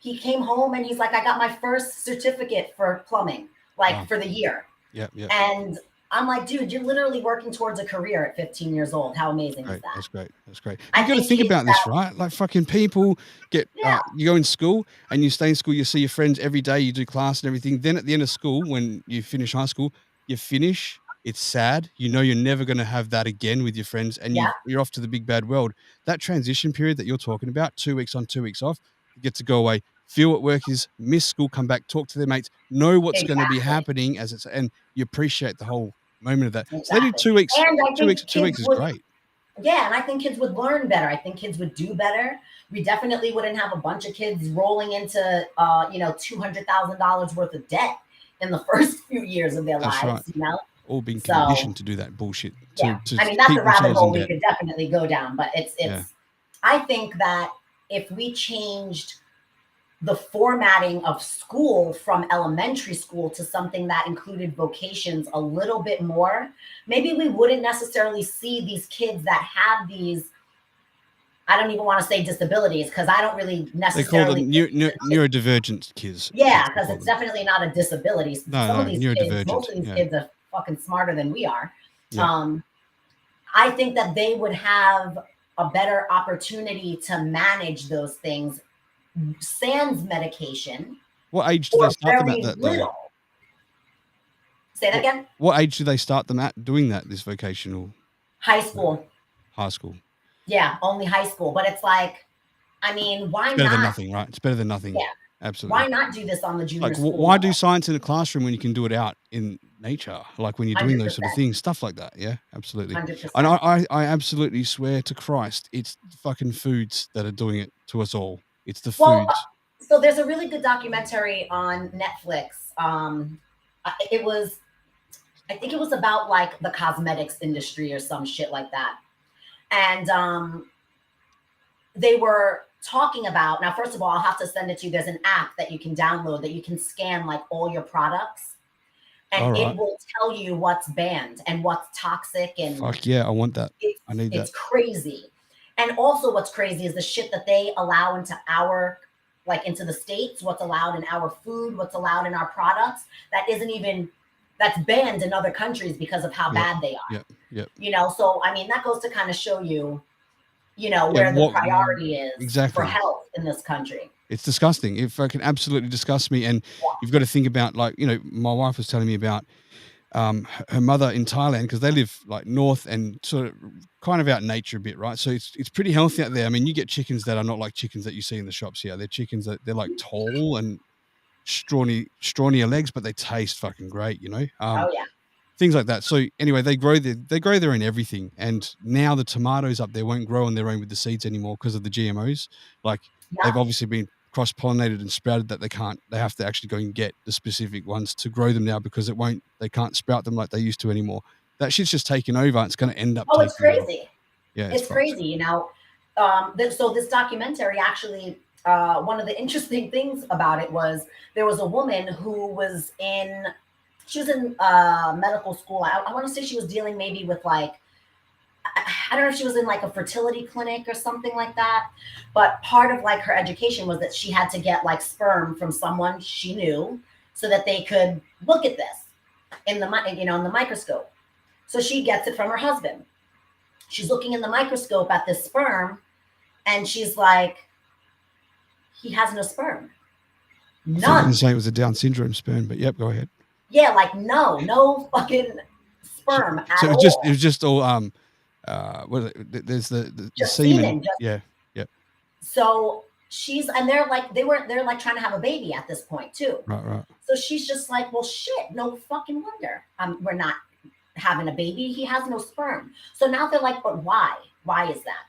he came home and he's like, I got my first certificate for plumbing, like for the year. Yep. And I'm like, dude, you're literally working towards a career at 15 years old. How amazing is that? That's great. That's great. I You got to think about this, right? Like fucking people get, you go in school and you stay in school, you see your friends every day, you do class and everything. Then at the end of school, when you finish high school, you finish, it's sad. You know, you're never going to have that again with your friends and you're off to the big bad world. That transition period that you're talking about, 2 weeks on, 2 weeks off, you get to go away, feel what work is, miss school, come back, talk to their mates, know what's going to be happening as it's, and you appreciate the whole moment of that. Exactly. So they do 2 weeks, and I 2 weeks, think 2 weeks is great. Yeah, and I think kids would learn better. I think kids would do better. We definitely wouldn't have a bunch of kids rolling into, $200,000 worth of debt in the first few years of their lives. Right. You know, all being conditioned to do that bullshit. I mean, that's a rabbit hole we could definitely go down. But it's. I think that if we changed the formatting of school from elementary school to something that included vocations a little bit more, maybe we wouldn't necessarily see these kids that have these, I don't even want to say disabilities, because I don't really necessarily. They call them neurodivergent kids. Yeah, because it's definitely not a disability. Some of these kids, most of these kids are fucking smarter than we are. Yeah. I think that they would have a better opportunity to manage those things sans medication. What age do they start them at that though? Say that again? What age do they start them at doing that, this vocational? High school. High school. Yeah, only high school. But it's like, I mean, why not? It's better than nothing, right? It's better than nothing. Yeah. Absolutely. Why not do this on the junior school why level? do science in a classroom when you can do it out in nature? Like when you're doing those sort of 100%. things, stuff like that. Yeah, absolutely. 100%. And I absolutely swear to Christ, it's fucking foods that are doing it to us all. It's the foods. So there's a really good documentary on Netflix. I think it was about like the cosmetics industry or some shit like that. And they were talking about, now, first of all, I'll have to send it to you. There's an app that you can download that you can scan like all your products and it will tell you what's banned and what's toxic. And fuck yeah, I want that. I need that. It's crazy. And also what's crazy is the shit that they allow into into the States, what's allowed in our food, what's allowed in our products, that's banned in other countries because of how bad they are. Yep. So I mean, that goes to kind of show you, where the priority is for health in this country. It's disgusting. It fucking absolutely disgusts me. And you've got to think about, like, my wife was telling me about her mother in Thailand, because they live like north and sort of kind of out in nature a bit, right? So it's pretty healthy out there. I mean, you get chickens that are not like chickens that you see in the shops here. They're chickens that they're like tall and strawnier legs, but they taste fucking great, things like that. So anyway, they grow there in everything. And now the tomatoes up there won't grow on their own with the seeds anymore because of the GMOs. Like they've obviously been cross-pollinated and sprouted that they have to actually go and get the specific ones to grow them now, because they can't sprout them like they used to anymore. That shit's just taken over. It's going to end up. Oh, it's crazy. Over. Yeah, it's crazy. So this documentary actually, one of the interesting things about it was there was a woman who was in medical school. I want to say she was dealing maybe with like, I don't know if she was in like a fertility clinic or something like that, but part of like her education was that she had to get like sperm from someone she knew so that they could look at this in the microscope. So she gets it from her husband. She's looking in the microscope at this sperm and she's like, he has no sperm. None. I was going to say it was a Down syndrome sperm, but yep, go ahead. Yeah, like no fucking sperm at all. So it was just all there's the semen. Yeah. So they're like trying to have a baby at this point too. Right. So she's just like, well, shit, no fucking wonder we're not having a baby. He has no sperm. So now they're like, but why? Why is that?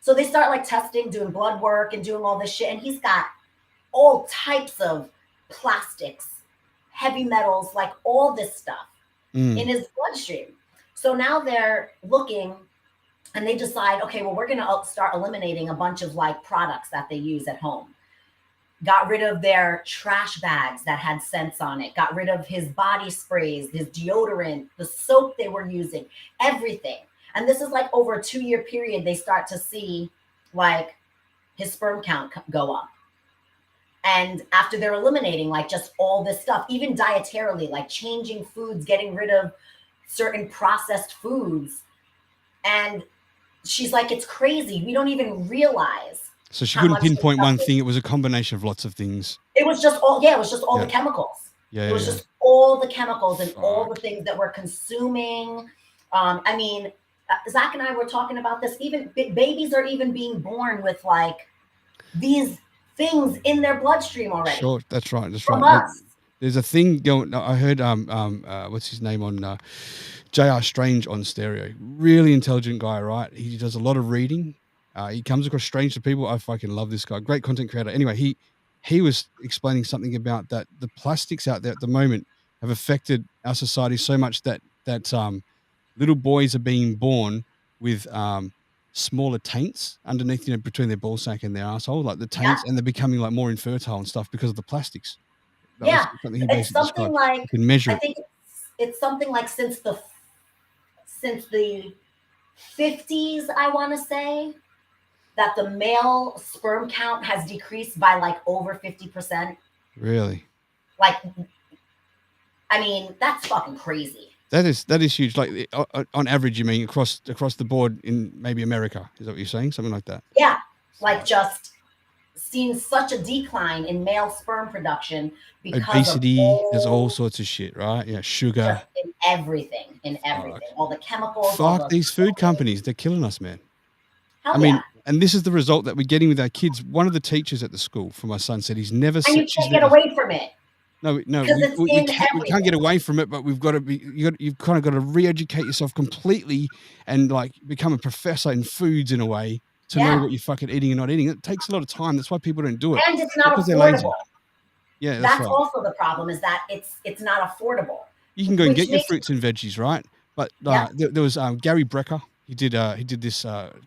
So they start like testing, doing blood work and doing all this shit. And he's got all types of plastics, heavy metals, like all this stuff in his bloodstream. So now they're looking and they decide, okay, well, we're going to start eliminating a bunch of like products that they use at home. Got rid of their trash bags that had scents on it, got rid of his body sprays, his deodorant, the soap they were using, everything. And this is like over a 2-year period, they start to see like his sperm count go up. And after they're eliminating like just all this stuff, even dietarily, like changing foods, getting rid of certain processed foods. And she's like, it's crazy. We don't even realize. So she couldn't pinpoint one thing. It was a combination of lots of things. It was just all, it was just all the chemicals. Yeah, it was just all the chemicals and all the things that we're consuming. I mean, Zach and I were talking about this. Even babies are even being born with like these things in their bloodstream already. Sure, that's right. That's from right. Us. There's a thing going. I heard what's his name on J.R. Strange on stereo. Really intelligent guy, right? He does a lot of reading. He comes across strange to people. I fucking love this guy. Great content creator. Anyway, he was explaining something about that the plastics out there at the moment have affected our society so much that little boys are being born with smaller taints underneath, between their ball sack and their asshole, like the taints, and they're becoming like more infertile and stuff because of the plastics. It's something like, you can measure I think it's something like since the 50s, I want to say, that the male sperm count has decreased by like over 50%. Really? Like, I mean, that's fucking crazy. That is huge. Like on average, you mean across the board in maybe America? Is that what you're saying? Something like that? Yeah, like just seen such a decline in male sperm production because obesity. There's all all sorts of shit, right? Yeah, sugar. in everything, all the chemicals. all Fuck the, these food companies. They're killing us, man. Hell I mean, yeah. and this is the result that we're getting with our kids. One of the teachers at the school for my son said he's never and you can't get away from it. No, because it's in we can't get away from it, but we've got to be. You've kind of got to re-educate yourself completely and like become a professor in foods in a way to know what you're fucking eating and not eating. It takes a lot of time. That's why people don't do it. And it's not because they're lazy. affordable. Yeah, That's right. also the problem, is that it's not affordable. You can go and Which get your makes- fruits and veggies, right? But there was Gary Brecker. He did this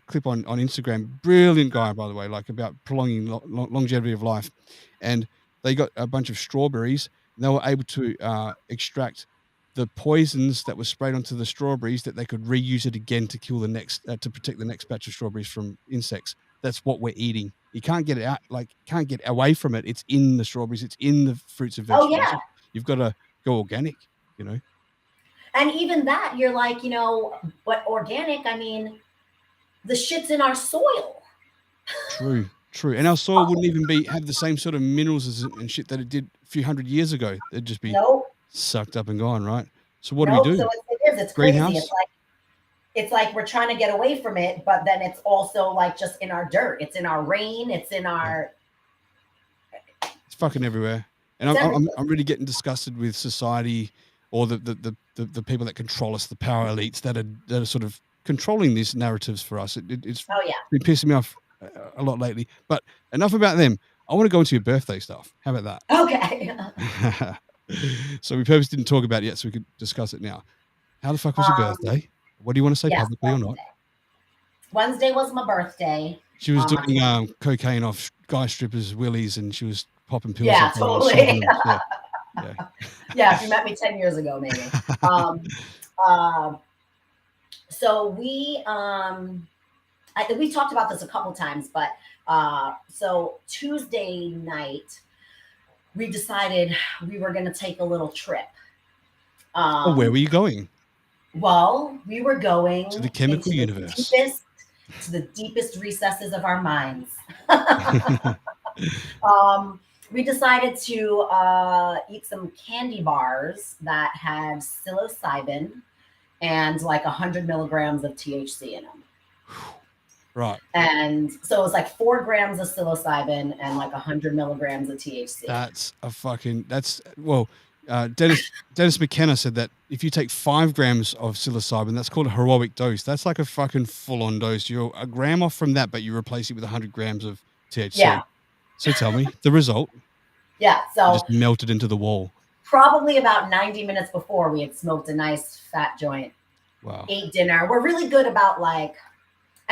clip on Instagram. Brilliant guy, by the way, like about prolonging longevity of life. And they got a bunch of strawberries, and they were able to extract the poisons that were sprayed onto the strawberries, that they could reuse it again to kill the next, to protect the next batch of strawberries from insects. That's what we're eating. You can't get it out, can't get away from it. It's in the strawberries. It's in the fruits and vegetables. Oh yeah. You've got to go organic, And even that, you're like, but organic, I mean, the shit's in our soil. True. And our soil wouldn't even have the same sort of minerals and shit that it did a few hundred years ago. They'd just be sucked up and gone, right? So what do we do? So it's Greenhouse? crazy. It's like we're trying to get away from it, but then it's also like just in our dirt. It's in our rain. It's in our. It's fucking everywhere. And I'm really getting disgusted with society, or the people that control us, the power elites that are sort of controlling these narratives for us. It's been pissing me off a lot lately. But enough about them. I want to go into your birthday stuff. How about that? Okay. So we purposely didn't talk about it yet, so we could discuss it now. How the fuck was your birthday? What do you want to say publicly or not? Wednesday was my birthday. She was doing cocaine off guy strippers' willies, and she was popping pills. Yeah, off them and totally. snorting them. Yeah, if you met me 10 years ago, maybe. So we talked about this a couple times, but so Tuesday night, we decided we were going to take a little trip. Where were you going? Well, we were going to the chemical universe, to the deepest recesses of our minds. We decided to eat some candy bars that had psilocybin and like 100 milligrams of THC in them. Right. And so it was like 4 grams of psilocybin and like 100 milligrams of THC. Dennis McKenna said that if you take 5 grams of psilocybin, that's called a heroic dose. That's like a fucking full-on dose. You're a gram off from that, but you replace it with 100 grams of THC. Yeah. So tell me the result. Yeah. So just melted into the wall. Probably about 90 minutes before, we had smoked a nice fat joint. Wow. Ate dinner. We're really good about I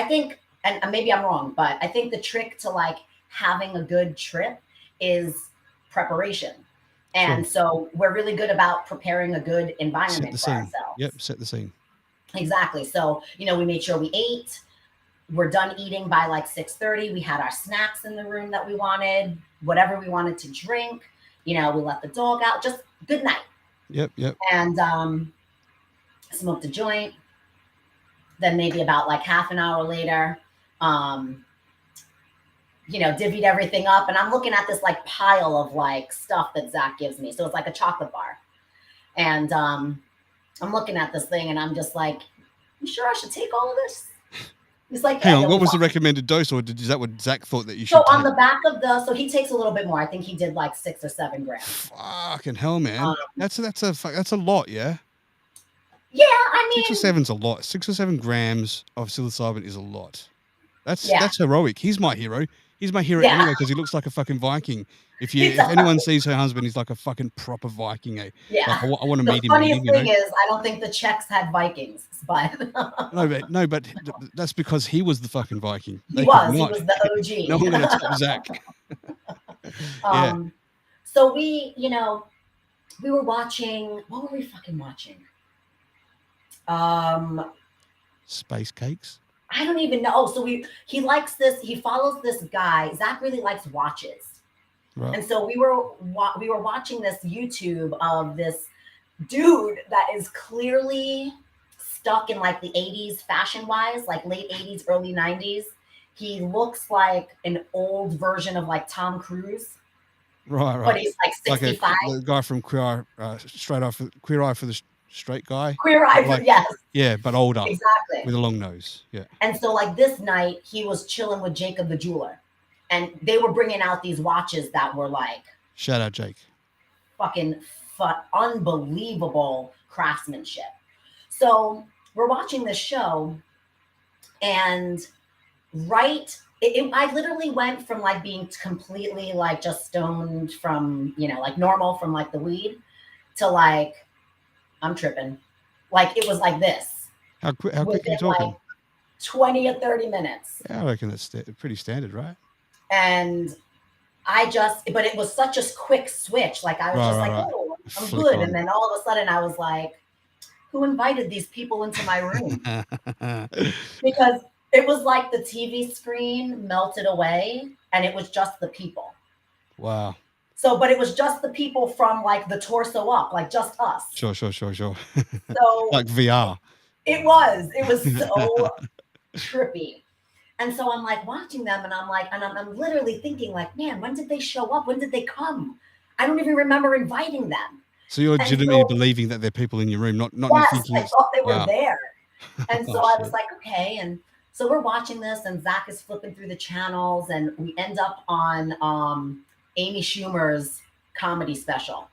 think, and maybe I'm wrong, but I think the trick to like having a good trip is preparation. And so we're really good about preparing a good environment for ourselves. Yep, set the scene. Exactly. So, we made sure we ate. We're done eating by like 6:30. We had our snacks in the room that we wanted, whatever we wanted to drink. We let the dog out. Just good night. Yep. And smoked a joint. Then maybe about like half an hour later, divvied everything up. And I'm looking at this like pile of like stuff that Zach gives me. So it's like a chocolate bar. And I'm looking at this thing and I'm just like, you sure I should take all of this? He's like, hang on, what was the recommended dose, or is that what Zach thought that you should So on take? the back of so he takes a little bit more. I think he did like 6 or 7 grams. Fucking hell, man. That's a lot, yeah? Yeah, I mean 6 or 7's a lot. 6 or 7 grams of psilocybin is a lot. That's heroic. He's my hero. He's my hero anyway because he looks like a fucking Viking. If anyone sees her husband, he's like a fucking proper Viking. Yeah. Like, I want to the meet him. funniest thing is, I don't think the Czechs had Vikings, but no, but that's because he was the fucking Viking. He was the OG. No one gonna top Zach. So we were watching. What were we fucking watching? Space Cakes. I don't even know. So he likes this. He follows this guy. Zach really likes watches, right. And so we were watching this YouTube of this dude that is clearly stuck in like the 80s fashion wise, like late 80s, early 90s. He looks like an old version of like Tom Cruise. Right. But he's like 65. Like the guy from Queer Eye for the Straight Guy. Queer Eye, yes. Yeah, but older. Exactly. With a long nose. Yeah. And so like this night, he was chilling with Jacob the jeweler. And they were bringing out these watches that were like. Shout out, Jake. Fucking unbelievable craftsmanship. So we're watching this show. And I literally went from like being completely like just stoned from, like normal from like the weed to like, I'm tripping. Like it was like this. How quick are you talking? Like 20 or 30 minutes. Yeah, I reckon that's pretty standard, right? And but it was such a quick switch. Like I was oh, I'm good. And then all of a sudden I was like, who invited these people into my room? Because it was like the TV screen melted away and it was just the people. Wow. So, but it was just the people from like the torso up, like just us. Sure. So like VR. It was so trippy. And so I'm like watching them and I'm literally thinking like, man, when did they show up? When did they come? I don't even remember inviting them. So you're legitimately believing that they're people in your room, not yes, thinking I thought they were there. And so I was shit. like, okay. And so we're watching this and Zach is flipping through the channels and we end up on Amy Schumer's comedy special.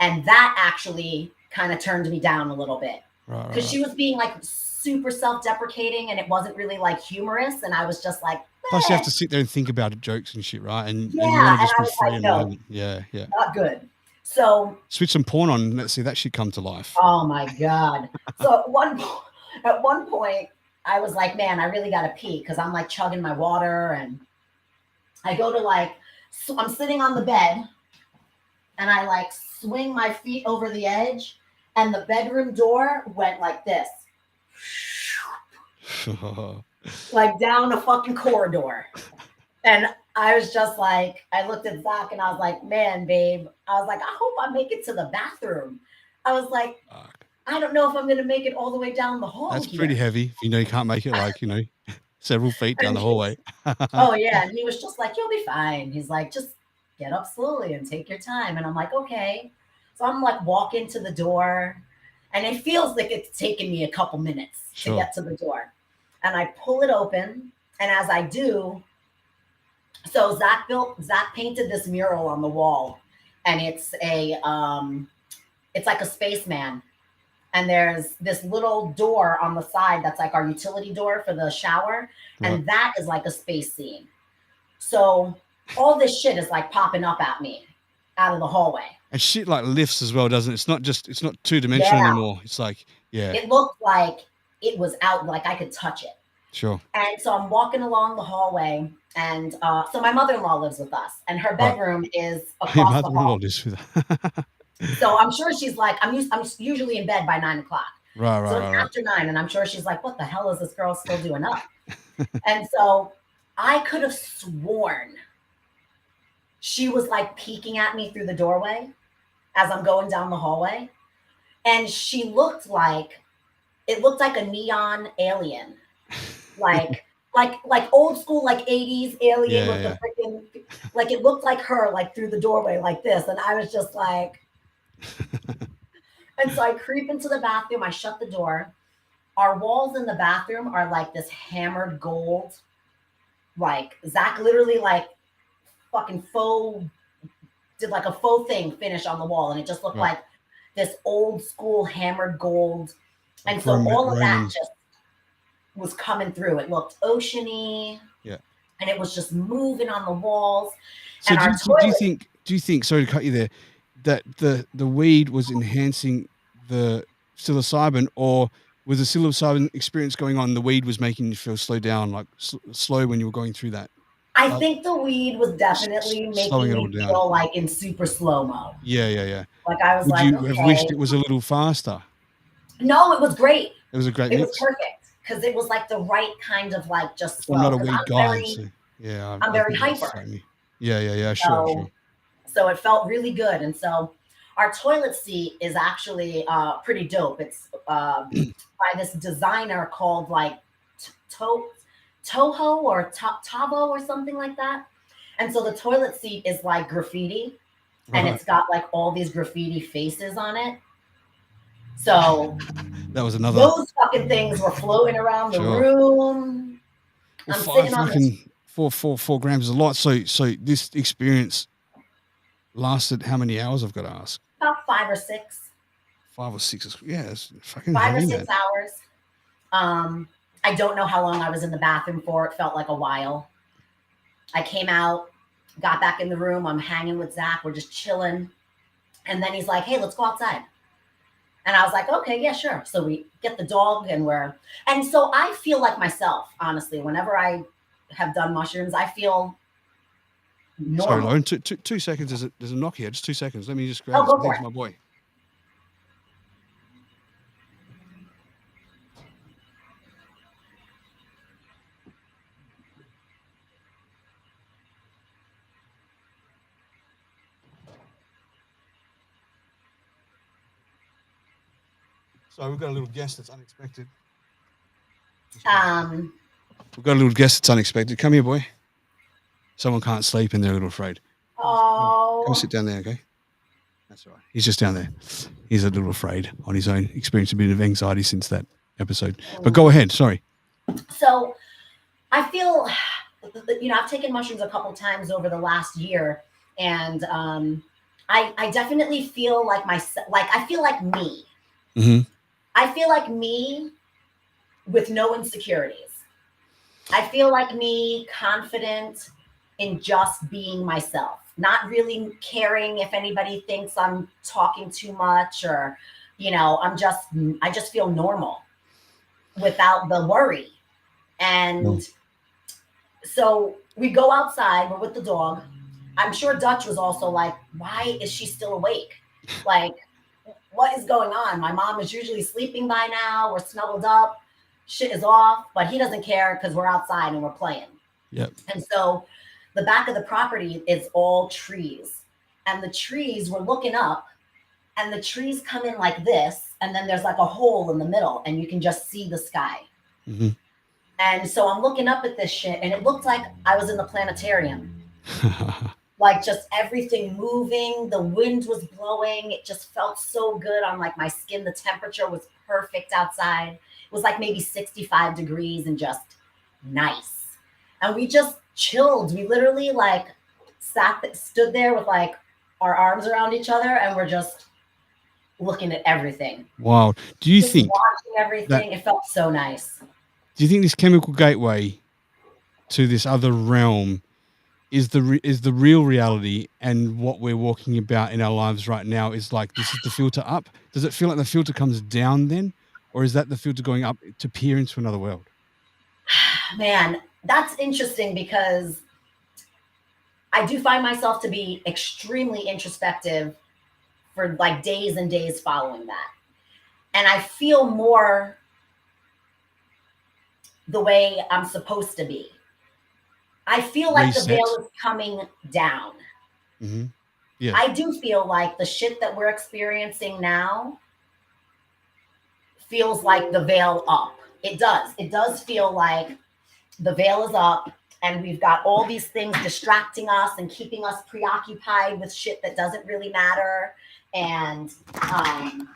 And that actually kind of turned me down a little bit. Because she was being like super self-deprecating and it wasn't really like humorous. And I was just like, plus you have to sit there and think about jokes and shit, right? And yeah, you want to just be free like, in no, the moment. Yeah. Not good. So switch some porn on and let's see that shit come to life. Oh my God. So at one point I was like, man, I really got to pee because I'm like chugging my water and I go to like, so I'm sitting on the bed and I like swing my feet over the edge and the bedroom door went like this. Like down a fucking corridor. And I was just like, I looked at Zach and I was like, man, babe, I was like, I hope I make it to the bathroom. I was like, I don't know if I'm going to make it all the way down the hall. That's pretty heavy. You can't make it like, several feet down the hallway. Oh, yeah. And he was just like, you'll be fine. He's like, just get up slowly and take your time. And I'm like, okay. So I'm like walking to the door and it feels like it's taken me a couple minutes to get to the door. And I pull it open. And as I do, so Zach painted this mural on the wall and it's like a spaceman. And there's this little door on the side that's like our utility door for the shower. And that is like a space scene. So all this shit is like popping up at me out of the hallway. And shit like lifts as well, doesn't it? It's not two-dimensional anymore. It's like, yeah. It looked like it was out, like I could touch it. Sure. And so I'm walking along the hallway and so my mother-in-law lives with us and her bedroom is across Your the mother-in-law hall. lives with her. So I'm sure she's like, I'm usually in bed by 9:00. Right. So it's after 9, and I'm sure she's like, what the hell is this girl still doing up? And so I could have sworn she was like peeking at me through the doorway as I'm going down the hallway. And she looked like a neon alien. Like old school, like 80s alien with the freaking, like it looked like her, like through the doorway like this. And I was just like, and so I creep into the bathroom, I shut the door. Our walls in the bathroom are like this hammered gold. Like Zach literally like fucking did like a faux thing finish on the wall. And it just looked like this old school hammered gold. And so all of that just was coming through. It looked oceany. Yeah. And it was just moving on the walls. So and do you think, sorry to cut you there, that the weed was enhancing the psilocybin, or was the psilocybin experience going on, the weed was making you feel slow down, like slow when you were going through that? I think the weed was definitely making me feel like in super slow-mo. Yeah. Like I was Would like, you okay. have wished it was a little faster? No, it was great. It was a great mix. mix. It was perfect because it was like the right kind of like just slow. I'm not a weed guy. I'm very hyper. Yeah. Sure. So it felt really good. And so our toilet seat is actually pretty dope. It's by this designer called like Toho or Tavo or something like that. And so the toilet seat is like graffiti, and it's got like all these graffiti faces on it. So that was another. Those fucking things were floating around the room. Well, I'm sitting on this. 4 grams is a lot. So this experience lasted how many hours? I've got to ask. About 5 or 6. 5 or 6. Yeah, it's fucking 5 or heavy, 6 hours. I don't know how long I was in the bathroom for. It felt like a while. I came out, got back in the room. I'm hanging with Zach. We're just chilling. And then he's like, hey, let's go outside. And I was like, okay, yeah, sure. So we get the dog and so I feel like myself, honestly, whenever I have done mushrooms, I feel normal. Sorry, Lauren, 2 seconds. There's a knock here. Just 2 seconds. Let me just grab some things, my boy. So we've got a little guest that's unexpected. We've got a little guest that's unexpected. Come here, boy. Someone can't sleep and they're a little afraid. Oh. Come sit down there, okay? That's all right. He's just down there. He's a little afraid on his own. Experienced a bit of anxiety since that episode. But go ahead. Sorry. So I feel, I've taken mushrooms a couple times over the last year, and I definitely feel like I feel like me. Mm-hmm. I feel like me with no insecurities. I feel like me confident in just being myself, not really caring if anybody thinks I'm talking too much or, I just feel normal without the worry. And so we go outside, we're with the dog. I'm sure Dutch was also like, why is she still awake? Like, what is going on? My mom is usually sleeping by now. We're snuggled up. Shit is off, but he doesn't care because we're outside and we're playing. Yep. And so the back of the property is all trees. And the trees, we're looking up, and the trees come in like this, and then there's like a hole in the middle, and you can just see the sky. Mm-hmm. And so I'm looking up at this shit, and it looked like I was in the planetarium. Like just everything moving, the wind was blowing. It just felt so good on like my skin. The temperature was perfect outside. It was like maybe 65 degrees and just nice. And we just chilled. We literally like stood there with like our arms around each other, and we're just looking at everything. Wow. Do you just think watching everything? It felt so nice. Do you think this chemical gateway to this other realm is the real reality, and what we're walking about in our lives right now is like, this is the filter up? Does it feel like the filter comes down then, or is that the filter going up to peer into another world? Man, that's interesting, because I do find myself to be extremely introspective for like days and days following that. and I feel more the way I'm supposed to be. I feel like the veil is coming down. Mm-hmm. Yeah. I do feel like the shit that we're experiencing now feels like the veil up. It does. It does feel like the veil is up and we've got all these things distracting us and keeping us preoccupied with shit that doesn't really matter. And I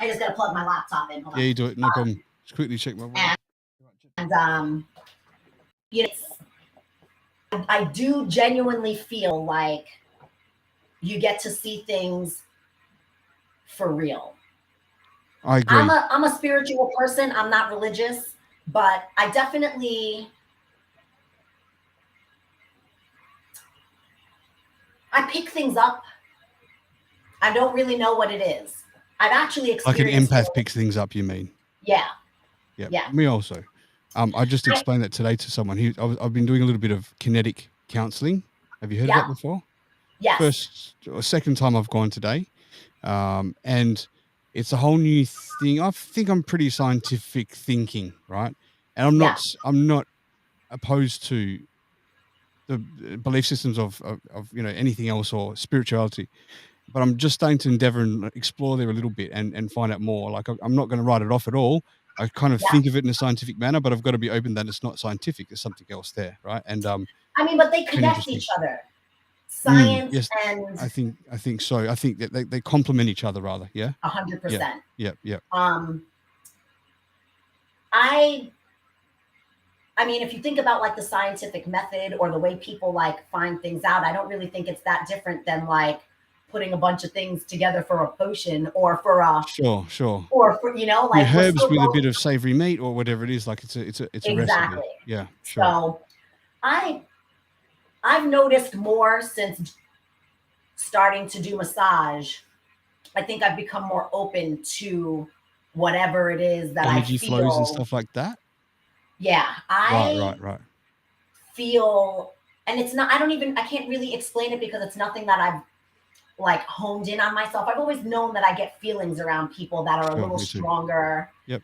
just got to plug my laptop in. Hold Yeah, on. you do it. No problem. Just quickly check my watch. And you know, I do genuinely feel like you get to see things for real. I agree. I'm a spiritual person. I'm not religious, but I definitely pick things up. I don't really know what it is. I've actually experienced like an empath picks things up. You mean? Yeah. Yeah. Yeah. Me also. I just explained that today to someone. I've been doing a little bit of kinetic counseling. Have you heard of that before? Yes. First or second time I've gone today, and it's a whole new thing. I think I'm pretty scientific thinking, right? And I'm not opposed to the belief systems of anything else or spirituality, but I'm just starting to endeavor and explore there a little bit and find out more. Like I'm not going to write it off at all. I kind of think of it in a scientific manner, but I've got to be open that it's not scientific. There's something else there, right? And I mean, but they connect each other. Science yes, and I think so. I think that they complement each other rather. Yeah. 100%. Yeah. I mean, if you think about like the scientific method or the way people like find things out, I don't really think it's that different than like putting a bunch of things together for a potion or for a sure or for like herbs with a bit of savory meat or whatever it is. Like it's a exactly. recipe. Yeah, sure. So I've noticed more since starting to do massage. I think I've become more open to whatever it is that energy I feel. flows and stuff like that. Yeah, Right. Feel, and it's not. I can't really explain it because it's nothing that I've like honed in on myself. I've always known that I get feelings around people that are a little stronger. Yep.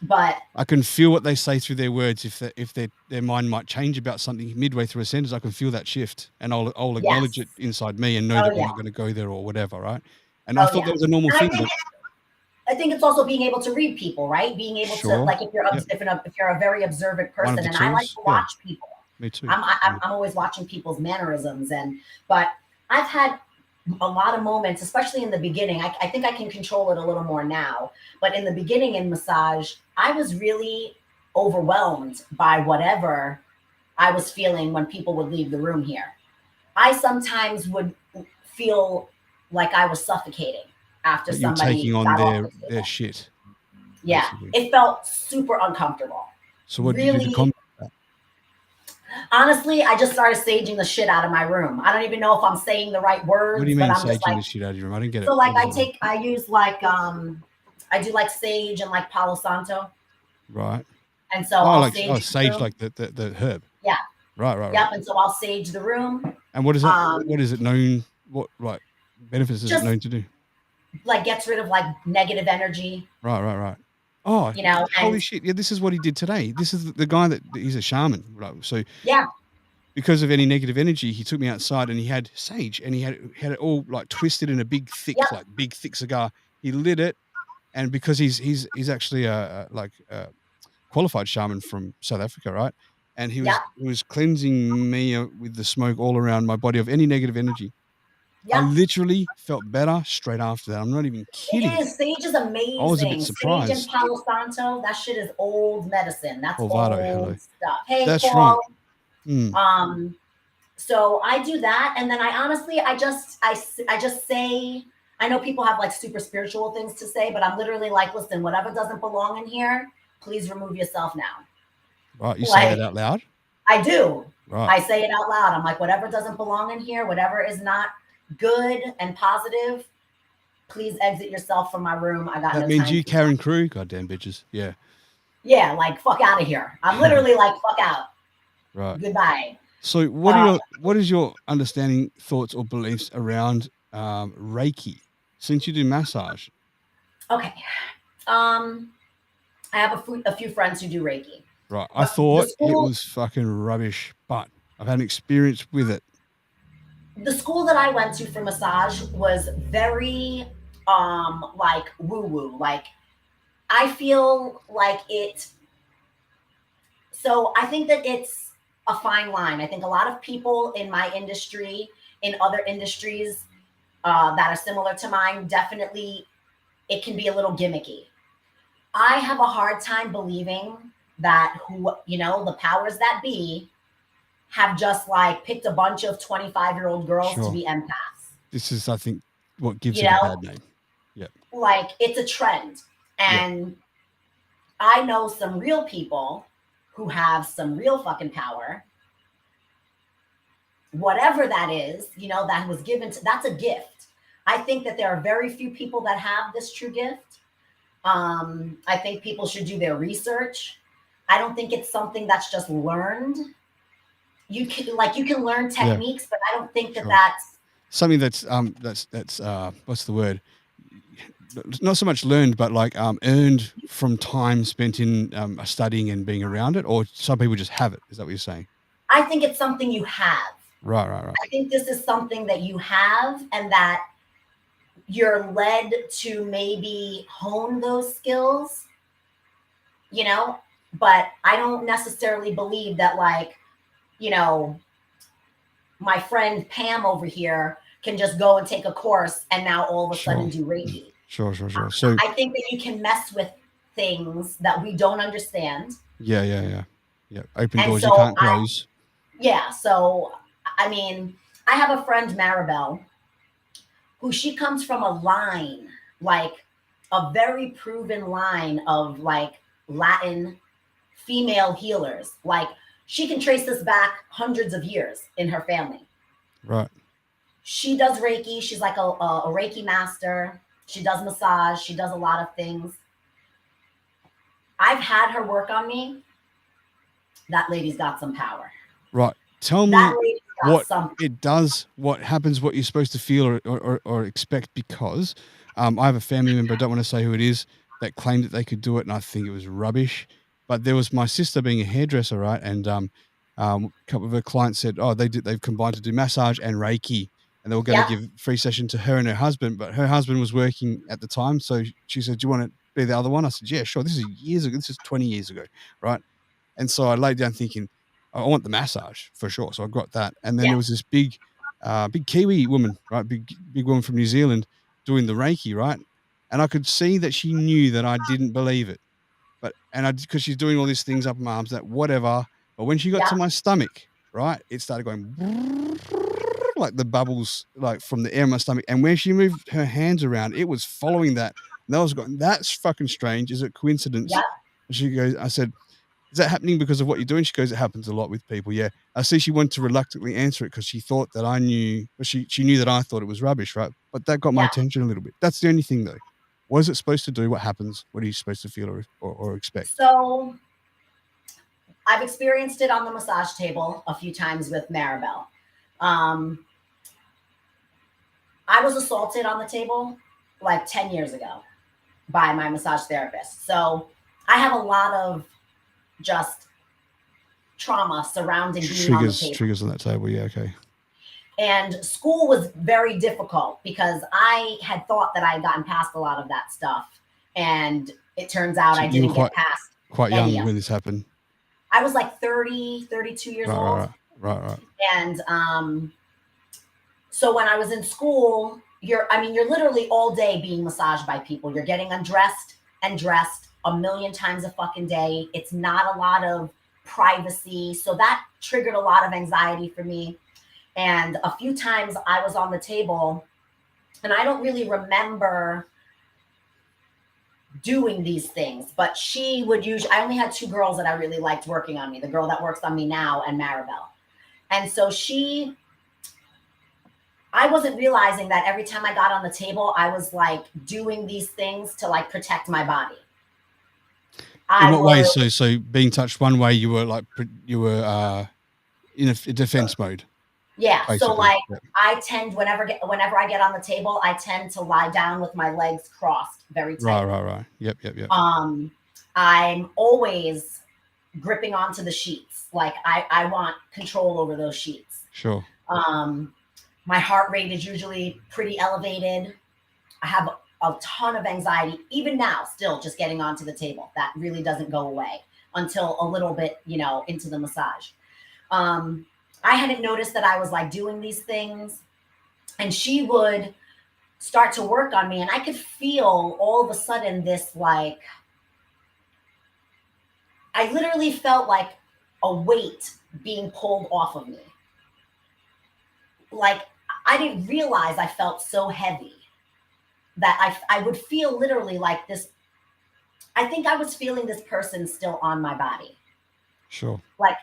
But I can feel what they say through their words. If their mind might change about something midway through a sentence, I can feel that shift, and I'll acknowledge it inside me and know that we're not going to go there or whatever, right? And I thought that was a normal thing. I think it's also being able to read people, right? Being able to, like, if you're a very observant person, and I like to watch people. Me too. I'm always watching people's mannerisms, but I've had a lot of moments, especially in the beginning. I think I can control it a little more now, but in the beginning in massage, I was really overwhelmed by whatever I was feeling when people would leave the room here. I sometimes would feel like I was suffocating after somebody taking on their shit. Yeah, basically. It felt super uncomfortable. So what did you do to combat that? Honestly, I just started saging the shit out of my room. I don't even know if I'm saying the right words. What do you mean saging the shit out of your room? I didn't get it. So like I use like I do like sage and like Palo Santo. Right. And so I'll sage like the herb. Yeah. Right. Yep. And so I'll sage the room. And what is that? What is it known? What benefits is it known to do? Like gets rid of like negative energy. Right. Oh, holy shit! Yeah, this is what he did today. This is the guy he's a shaman, right? So yeah, because of any negative energy, he took me outside and he had sage and he had it all like twisted in a big thick cigar. He lit it, and because he's actually a qualified shaman from South Africa, right? And he was cleansing me with the smoke all around my body of any negative energy. I literally felt better straight after that. I'm not even kidding. Sage is amazing. I was a bit surprised. Sage and Palo Santo, that shit is old medicine. That's old stuff. Hey, that's Paul. Right. So I do that, and then I just say. I know people have like super spiritual things to say, but I'm literally like, listen, whatever doesn't belong in here, please remove yourself now. Right, you say that out loud? I do. Right. I say it out loud. I'm like, whatever doesn't belong in here, whatever is not good and positive, please exit yourself from my room. I got that no means time you, Karen Crew, goddamn bitches. Yeah, like fuck out of here. I'm literally like fuck out. Right. Goodbye. So what is your understanding, thoughts, or beliefs around Reiki? Since you do massage. Okay. I have a few friends who do Reiki. Right. I But thought it was fucking rubbish, but I've had an experience with it. the school that I went to for massage was very like woo woo. Like I feel like it. So I think that it's a fine line. I think a lot of people in my industry, in other industries that are similar to mine, definitely it can be a little gimmicky. I have a hard time believing that the powers that be have just like picked a bunch of 25-year-old girls to Sure. be empaths. This is, I think, what gives You it a know? bad name. Yeah. Like it's a trend. And I know some real people who have some real fucking power. Whatever that is, that was given to, that's a gift. I think that there are very few people that have this true gift. I think people should do their research. I don't think it's something that's just learned. You can learn techniques, but I don't think that that's something that's what's the word? Not so much learned, but like earned from time spent in studying and being around it, or some people just have it. Is that what you're saying? I think it's something you have. Right. I think this is something that you have and that you're led to maybe hone those skills, but I don't necessarily believe that my friend Pam over here can just go and take a course and now all of a sudden do Reiki. Sure. So I think that you can mess with things that we don't understand. Yeah. Open And doors so you can't close. So I mean, I have a friend, Maribel, who she comes from a line, like a very proven line of like Latin female healers. Like she can trace this back hundreds of years in her family. Right. She does Reiki. She's like a Reiki master. She does massage. She does a lot of things. I've had her work on me. That lady's got some power. Right. Tell me what it does, what happens, what you're supposed to feel or expect, because I have a family member, I don't want to say who it is, that claimed that they could do it, and I think it was rubbish. But there was my sister being a hairdresser, right? And a couple of her clients said, they've combined to do massage and Reiki, and they were going to give free session to her and her husband, but her husband was working at the time. So she said, do you want to be the other one? I said, yeah, sure. This is years ago. This is 20 years ago. Right. And so I laid down thinking, I want the massage for sure. So I got that. And then there was this big Kiwi woman, right? Big woman from New Zealand doing the Reiki. Right. And I could see that she knew that I didn't believe it, because she's doing all these things up my arms, that whatever. But when she got to my stomach, right, it started going like the bubbles, like from the air in my stomach. And when she moved her hands around, it was following that. And I was going, that's fucking strange. Is it coincidence? Yeah. She goes, I said, is that happening because of what you're doing? She goes, it happens a lot with people. Yeah. I see she wanted to reluctantly answer it because she thought that I knew, she knew that I thought it was rubbish, right? But that got my attention a little bit. That's the only thing though. What is it supposed to do? What happens? What are you supposed to feel or expect? So I've experienced it on the massage table a few times with Maribel. I was assaulted on the table like 10 years ago by my massage therapist. So I have a lot of just trauma surrounding being on the table. Triggers on that table. Yeah. Okay. And school was very difficult because I had thought that I had gotten past a lot of that stuff. And it turns out I didn't get past. Quite young when this happened. I was like 30, 32 years old. Right. And so when I was in school, you're literally all day being massaged by people. You're getting undressed and dressed a million times a fucking day. It's not a lot of privacy. So that triggered a lot of anxiety for me. And a few times I was on the table and I don't really remember doing these things, but she would usually, I only had two girls that I really liked working on me, the girl that works on me now and Maribel. And so I wasn't realizing that every time I got on the table, I was like doing these things to like protect my body. In what way? So being touched one way, you were in a defense mode. Yeah. So basically. like Yep. I tend whenever I get on the table, I tend to lie down with my legs crossed very tight. Right. Yep. I'm always gripping onto the sheets. Like I want control over those sheets. Sure. My heart rate is usually pretty elevated. I have a ton of anxiety, even now, still just getting onto the table. That really doesn't go away until a little bit, into the massage. I hadn't noticed that I was like doing these things, and she would start to work on me, and I could feel all of a sudden this like, I literally felt like a weight being pulled off of me. Like I didn't realize I felt so heavy that I would feel literally like this. I think I was feeling this person still on my body, Sure. like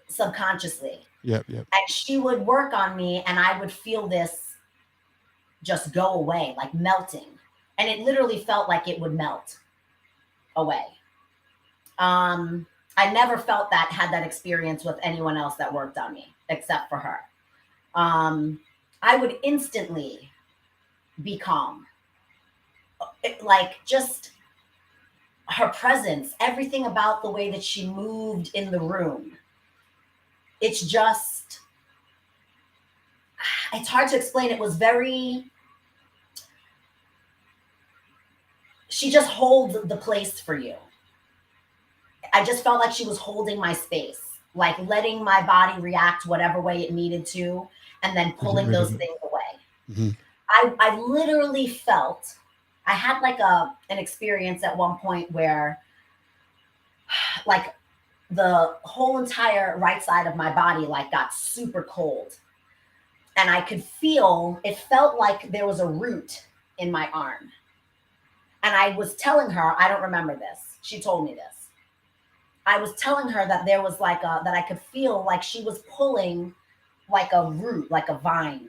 subconsciously. Yep. And she would work on me, and I would feel this just go away, like melting. And it literally felt like it would melt away. I never had that experience with anyone else that worked on me except for her. I would instantly be calm. Like just her presence, everything about the way that she moved in the room. It's hard to explain. It was she just holds the place for you. I just felt like she was holding my space, like letting my body react whatever way it needed to, and then pulling those things away. Mm-hmm. I literally felt, I had like an experience at one point where like the whole entire right side of my body like got super cold, and I could feel, it felt like there was a root in my arm. And I was telling her, I don't remember this. She told me this. I was telling her that there was like that I could feel like she was pulling like a root, like a vine,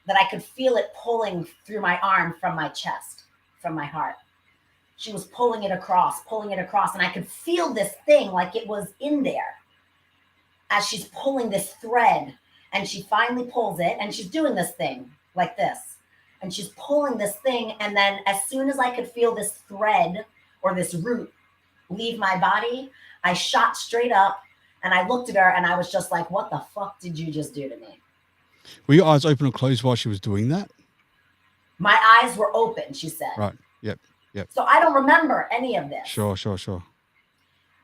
that I could feel it pulling through my arm from my chest, from my heart. She was pulling it across, and I could feel this thing like it was in there as she's pulling this thread, and she finally pulls it, and she's doing this thing like this, and she's pulling this thing, and then as soon as I could feel this thread or this root leave my body, I shot straight up, and I looked at her, and I was just like, what the fuck did you just do to me? Were your eyes open or closed while she was doing that? My eyes were open, she said. Right. Yep. So I don't remember any of this. Sure.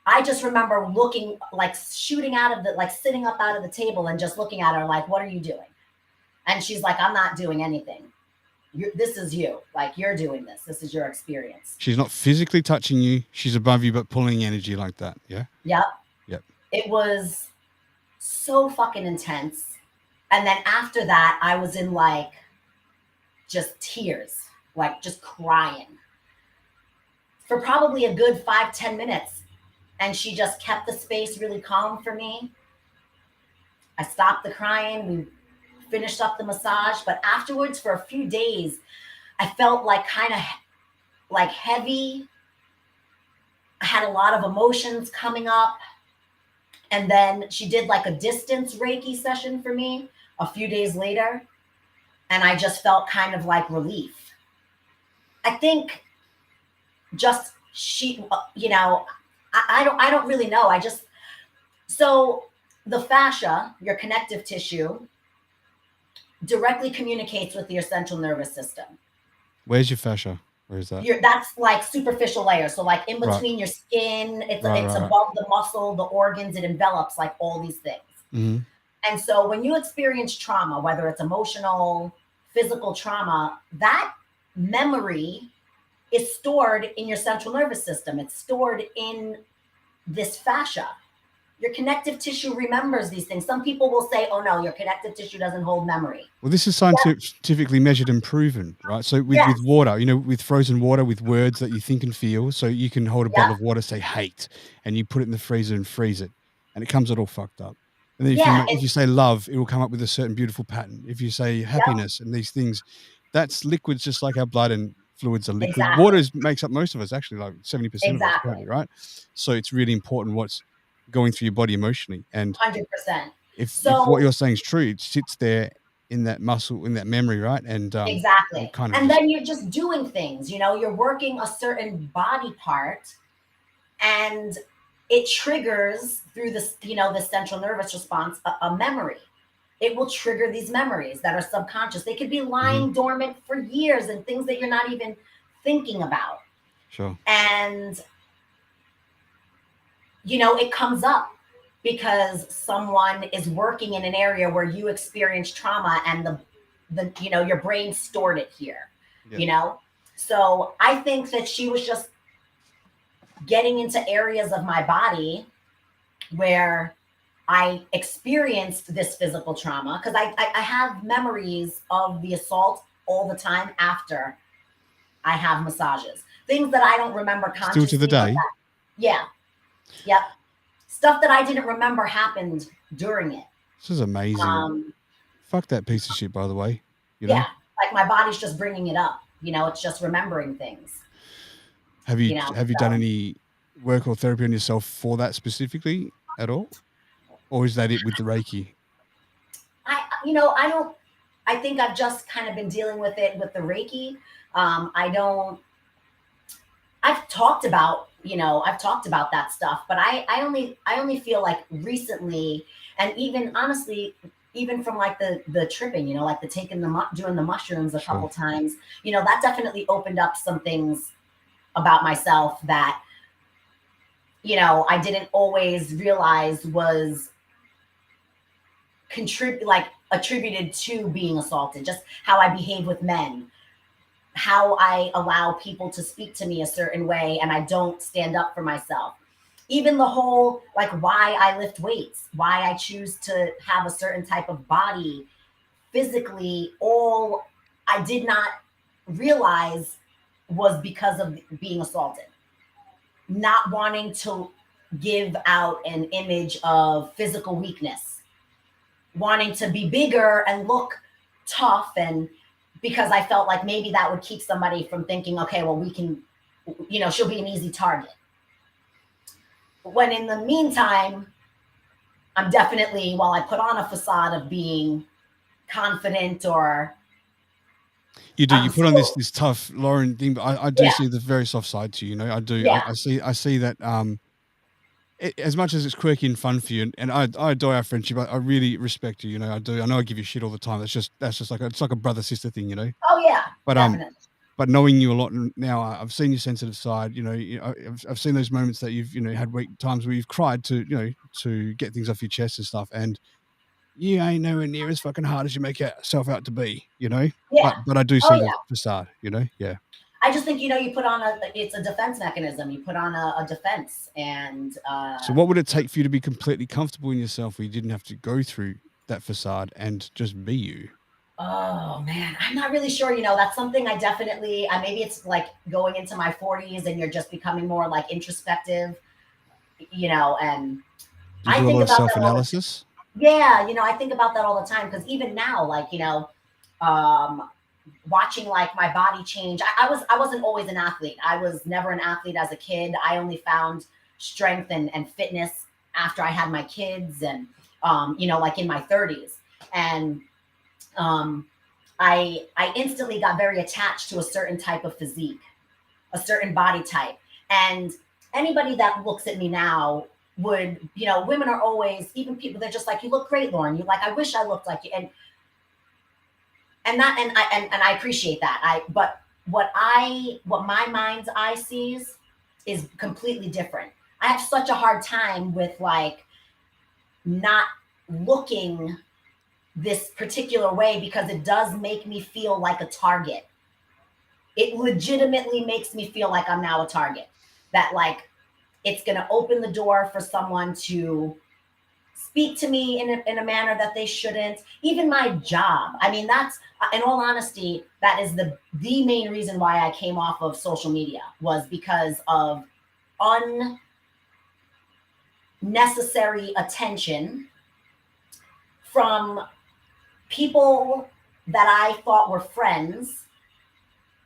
I just remember looking, like shooting out of like sitting up out of the table and just looking at her like, what are you doing? And she's like, I'm not doing anything. This is you. Like, you're doing this. This is your experience. She's not physically touching you. She's above you, but pulling energy like that. Yeah? Yep. It was so fucking intense. And then after that, I was in like just tears, like just crying for probably a good 5-10 minutes. And she just kept the space really calm for me. I stopped the crying. We finished up the massage. But afterwards, for a few days, I felt like kind of like heavy. I had a lot of emotions coming up. And then she did like a distance Reiki session for me a few days later. And I just felt kind of like relief. I think just she, I don't really know. So the fascia, your connective tissue, directly communicates with your central nervous system. Where's your fascia? Where is that? That's like superficial layer. So like in between your skin, it's above the muscle, the organs, it envelops like all these things. Mm-hmm. And so when you experience trauma, whether it's emotional, physical trauma, that memory is stored in your central nervous system. It's stored in this fascia. Your connective tissue remembers these things. Some people will say, oh no, your connective tissue doesn't hold memory. Well, this is scientifically measured and proven, right? So with water, with frozen water, with words that you think and feel, so you can hold a bottle of water, say hate, and you put it in the freezer and freeze it, and it comes out all fucked up. And then if you say love, it will come up with a certain beautiful pattern. If you say happiness and these things, that's liquids, just like our blood and fluids are liquid. Exactly. Water makes up most of us, actually, like 70% of us, right? So it's really important what's going through your body emotionally. And 100%. if what you're saying is true, it sits there in that muscle, in that memory, right? And Exactly. kind of And then you're just doing things, you're working a certain body part and it triggers through this, the central nervous response, a memory. It will trigger these memories that are subconscious. They could be lying dormant for years and things that you're not even thinking about. Sure. And, it comes up because someone is working in an area where you experienced trauma and your brain stored it here, So I think that she was just getting into areas of my body where I experienced this physical trauma, because I have memories of the assault all the time after I have massages. Things that I don't remember consciously. Still to the day? Yeah. Yep. Stuff that I didn't remember happened during it. This is amazing. Fuck that piece of shit, by the way. Yeah. Like my body's just bringing it up. It's just remembering things. Have you done any work or therapy on yourself for that specifically at all? Or is that it with the Reiki? I think I've just kind of been dealing with it with the Reiki. I've talked about that stuff, but I only feel like recently, and even honestly, even from like the tripping, like doing the mushrooms a couple times, that definitely opened up some things about myself that, I didn't always realize was attributed to being assaulted, just how I behave with men, how I allow people to speak to me a certain way and I don't stand up for myself. Even the whole, like, why I lift weights, why I choose to have a certain type of body physically, all I did not realize was because of being assaulted. Not wanting to give out an image of physical weakness, wanting to be bigger and look tough, and because I felt like maybe that would keep somebody from thinking, okay, well, we can, she'll be an easy target. When in the meantime, I'm definitely, while I put on a facade of being confident or... You do. You put on this tough Lauren thing, but I do see the very soft side to you. I do. Yeah. I see that. As much as it's quirky and fun for you, and I adore our friendship. I really respect you. I do. I know I give you shit all the time. That's just like it's like a brother sister thing. Oh yeah. But definitely. But knowing you a lot now, I've seen your sensitive side. I've seen those moments that you've had weak times where you've cried to to get things off your chest and stuff, and you ain't nowhere near as fucking hard as you make yourself out to be. Yeah. But I do see the facade. Yeah. I just think, you put on it's a defense mechanism. You put on a defense, and so what would it take for you to be completely comfortable in yourself where you didn't have to go through that facade and just be you? Oh man, I'm not really sure. That's something I definitely, maybe it's like going into my 40s and you're just becoming more like introspective, and Do you I do a think lot of about self-analysis? Yeah, I think about that all the time, because even now, like, watching like my body change. I wasn't always an athlete. I was never an athlete as a kid. I only found strength and fitness after I had my kids, and like in my 30s. And I instantly got very attached to a certain type of physique, a certain body type. And anybody that looks at me now would, women are always, even people, they're just like, you look great, Lauren. You're like, I wish I looked like you. And I appreciate that. But what my mind's eye sees is completely different. I have such a hard time with like not looking this particular way, because it does make me feel like a target. It legitimately makes me feel like I'm now a target, that like it's going to open the door for someone to speak to me in a manner that they shouldn't. Even my job. I mean, that's, in all honesty, that is the main reason why I came off of social media, was because of unnecessary attention from people that I thought were friends,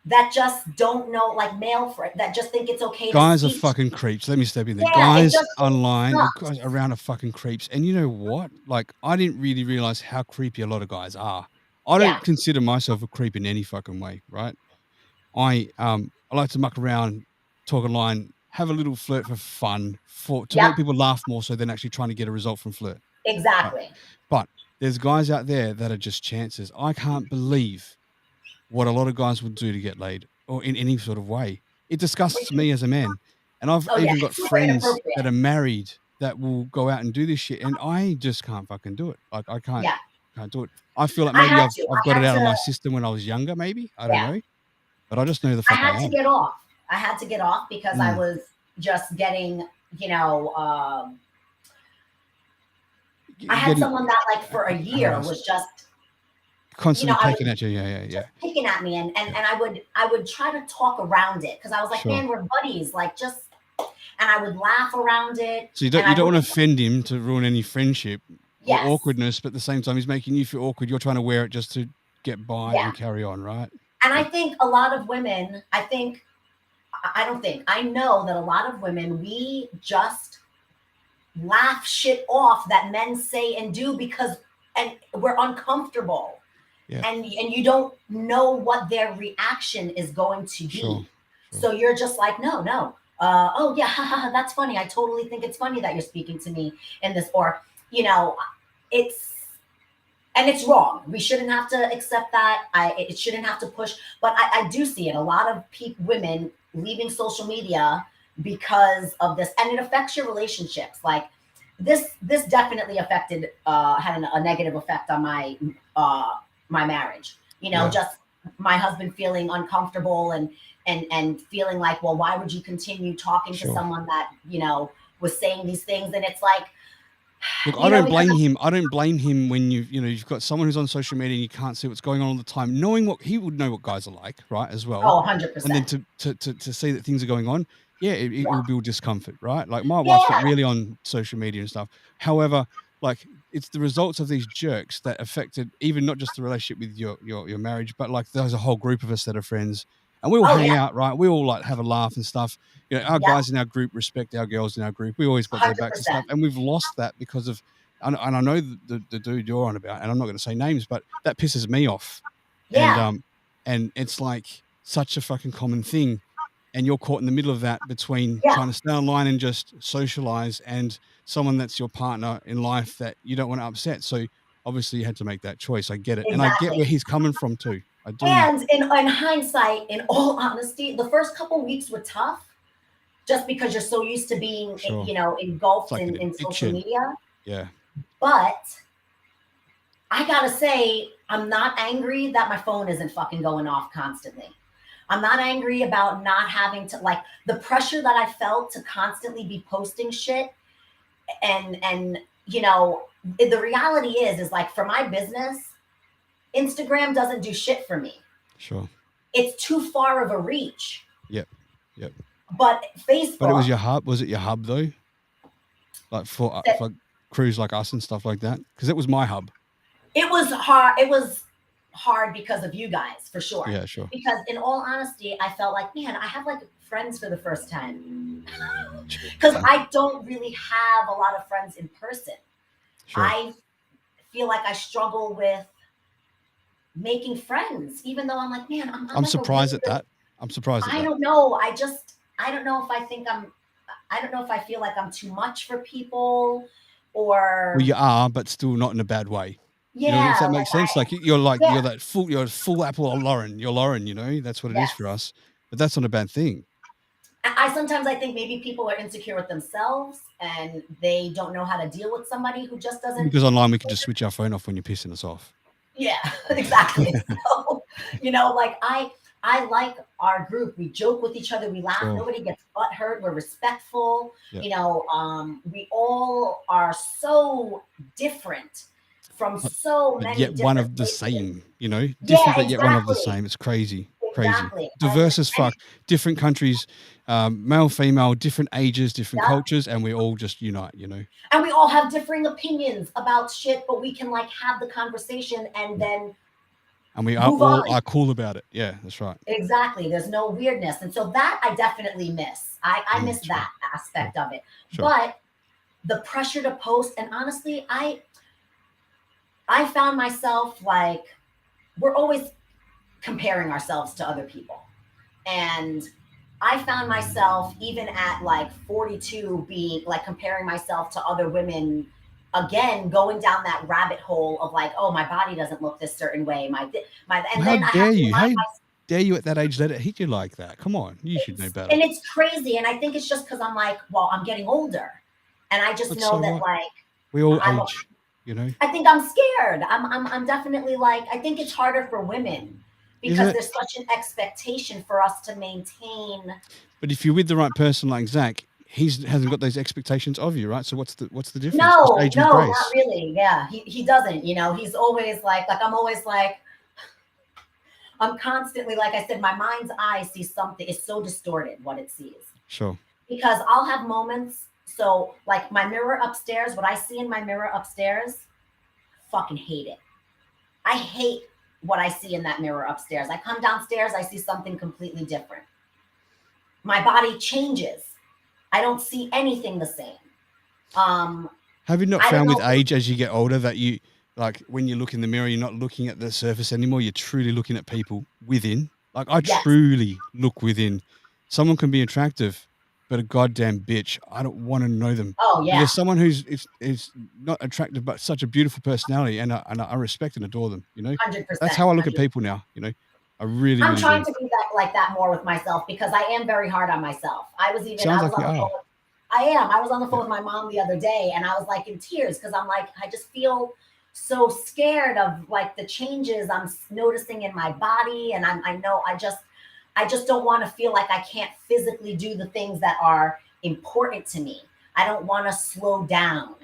that just don't know, like male friends that just think it's okay Guys to are speak. fucking creeps. Let me step in there. Yeah, it Guys just online or sucks. guys around are fucking creeps. And you know what? Like, I didn't really realize how creepy a lot of guys are. I Yeah. don't consider myself a creep in any fucking way, right? I like to muck around, talk online, have a little flirt for fun, to Yep. make people laugh more so than actually trying to get a result from flirt. Right? Exactly. But there's guys out there that are just chances. I can't believe what a lot of guys would do to get laid or in any sort of way. It disgusts me as a man. And I've Oh yeah, even got it's super friends inappropriate. that are married that will go out and do this shit, and I just can't fucking do it. Like, I can't do it. I feel like I maybe had I've to. I've got I it had out of to. my system when I was younger, maybe. I don't Yeah. know. But I just know the I fuck I had to am. get off. I had to get off because I Mm. was just getting, I had someone that like for a year harassed. was just Constantly I picking was at you. Yeah. just picking at me, and I would try to talk around it because I was like, Sure. man, we're buddies, like just, and I would laugh around it. So you and I don't want to wouldn't- offend him to ruin any friendship or Yes. awkwardness, but at the same time he's making you feel awkward. You're trying to wear it just to get by Yeah. and carry on, right? And I think a lot of women, I know that a lot of women, we just laugh shit off that men say and do because, and we're uncomfortable. Yeah. And you don't know what their reaction is going to be. Sure. So you're just like, no. Oh yeah, that's funny. I totally think it's funny that you're speaking to me in this, or it's wrong. We shouldn't have to accept that. It shouldn't have to push. But I do see it. A lot of women leaving social media because of this, and it affects your relationships. Like this definitely affected, had a negative effect on my my marriage. Just my husband feeling uncomfortable and feeling like, well, why would you continue talking to someone that was saying these things? And it's like, look, I don't blame him. I don't blame him when you've got someone who's on social media and you can't see what's going on all the time. Knowing what he would know what guys are like, right, as well. Oh, 100%. And then to see that things are going on, it will build discomfort, right? Like my wife's not really on social media and stuff. However, like it's the results of these jerks that affected even not just the relationship with your marriage, but like there's a whole group of us that are friends. And we all hang out, right? We all like have a laugh and stuff. Our guys in our group respect our girls in our group. We always got their backs and stuff. And we've lost that because of, and I know the dude you're on about, and I'm not going to say names, but that pisses me off. Yeah. And it's like such a fucking common thing. And you're caught in the middle of that between trying to stay online and just socialize and someone that's your partner in life that you don't want to upset. So obviously you had to make that choice. I get it. Exactly. And I get where he's coming from too. I do. And in hindsight, in all honesty, the first couple weeks were tough just because you're so used to being, engulfed like in social media. Yeah. But I gotta say, I'm not angry that my phone isn't fucking going off constantly. I'm not angry about not having to, like, the pressure that I felt to constantly be posting shit. And the reality is like for my business, Instagram doesn't do shit for me. Sure. It's too far of a reach. Yep. But Facebook. But it was your hub. Was it your hub though? Like for crews like us and stuff like that? Because it was my hub. It was hard. It was hard because of you guys, for sure. Yeah, sure. Because in all honesty, I felt like, man, I have like friends for the first time. Because I don't really have a lot of friends in person. Sure. I feel like I struggle with making friends, even though I'm like, man, I'm like surprised at that. I'm surprised at that. I don't know. I don't know if I don't know if I feel like I'm too much for people or. Well, you are, but still not in a bad way. Yeah. If that makes sense. You're full apple of Lauren. You're Lauren, that's what it is for us. But that's not a bad thing. I sometimes think maybe people are insecure with themselves and they don't know how to deal with somebody who just doesn't. Because online we can just switch our phone off when you're pissing us off. Yeah, exactly. So, like I like our group. We joke with each other. We laugh. Sure. Nobody gets butthurt. We're respectful. Yep. We all are so different from so many yet one of the places. same, different but yet one of the same. It's crazy. Exactly. Diverse as fuck. Different countries, male, female, different ages, different cultures, and we all just unite, And we all have differing opinions about shit, but we can like have the conversation and then And we move all on. are cool about it. Yeah, that's right. Exactly. There's no weirdness. And so that I definitely miss. I miss that aspect of it. Sure. But the pressure to post, and honestly, I found myself like, we're always comparing ourselves to other people. And I found myself even at like 42 being like comparing myself to other women, again going down that rabbit hole of like, oh, my body doesn't look this certain way, and Well, then I have to remind How myself. dare you at that age let it hit you like that? Come on, you should know better. And it's crazy, and I think it's just because I'm like, well, I'm getting older, and I just But know so that what? like We all I'm age, you know. I think I'm scared. I'm definitely like, I think it's harder for women Is because it? there's such an expectation for us to maintain. But if you're with the right person like Zach, hasn't got those expectations of you, right? So what's the difference? Just No, age with no, not grace. really. Yeah, he doesn't. He's always like I'm always like, I'm constantly, like I said, my mind's eye sees something. It's so distorted what it sees, Sure. because I'll have moments. So like my mirror upstairs, what I see in my mirror upstairs, fucking hate it. I hate what I see in that mirror upstairs. I come downstairs, I see something completely different. My body changes. I don't see anything the same. Have you not I don't found with know. age as you get older that you like when you look in the mirror, you're not looking at the surface anymore. You're truly looking at people within. Like I Yes. truly look within. Someone can be attractive, but a goddamn bitch. I don't want to know them. Oh But yeah, there's someone is not attractive, but such a beautiful personality, and I respect and adore them. You know, 100%. that's how I look at people now. You know, I really, I'm really trying do. to be that like that more with myself, because I am very hard on myself. I was Sounds like on you the phone. are. I am. I was on the phone Yeah. with my mom the other day, and I was like in tears because I'm like, I just feel so scared of like the changes I'm noticing in my body, and I know I just don't want to feel like I can't physically do the things that are important to me. I don't want to slow down.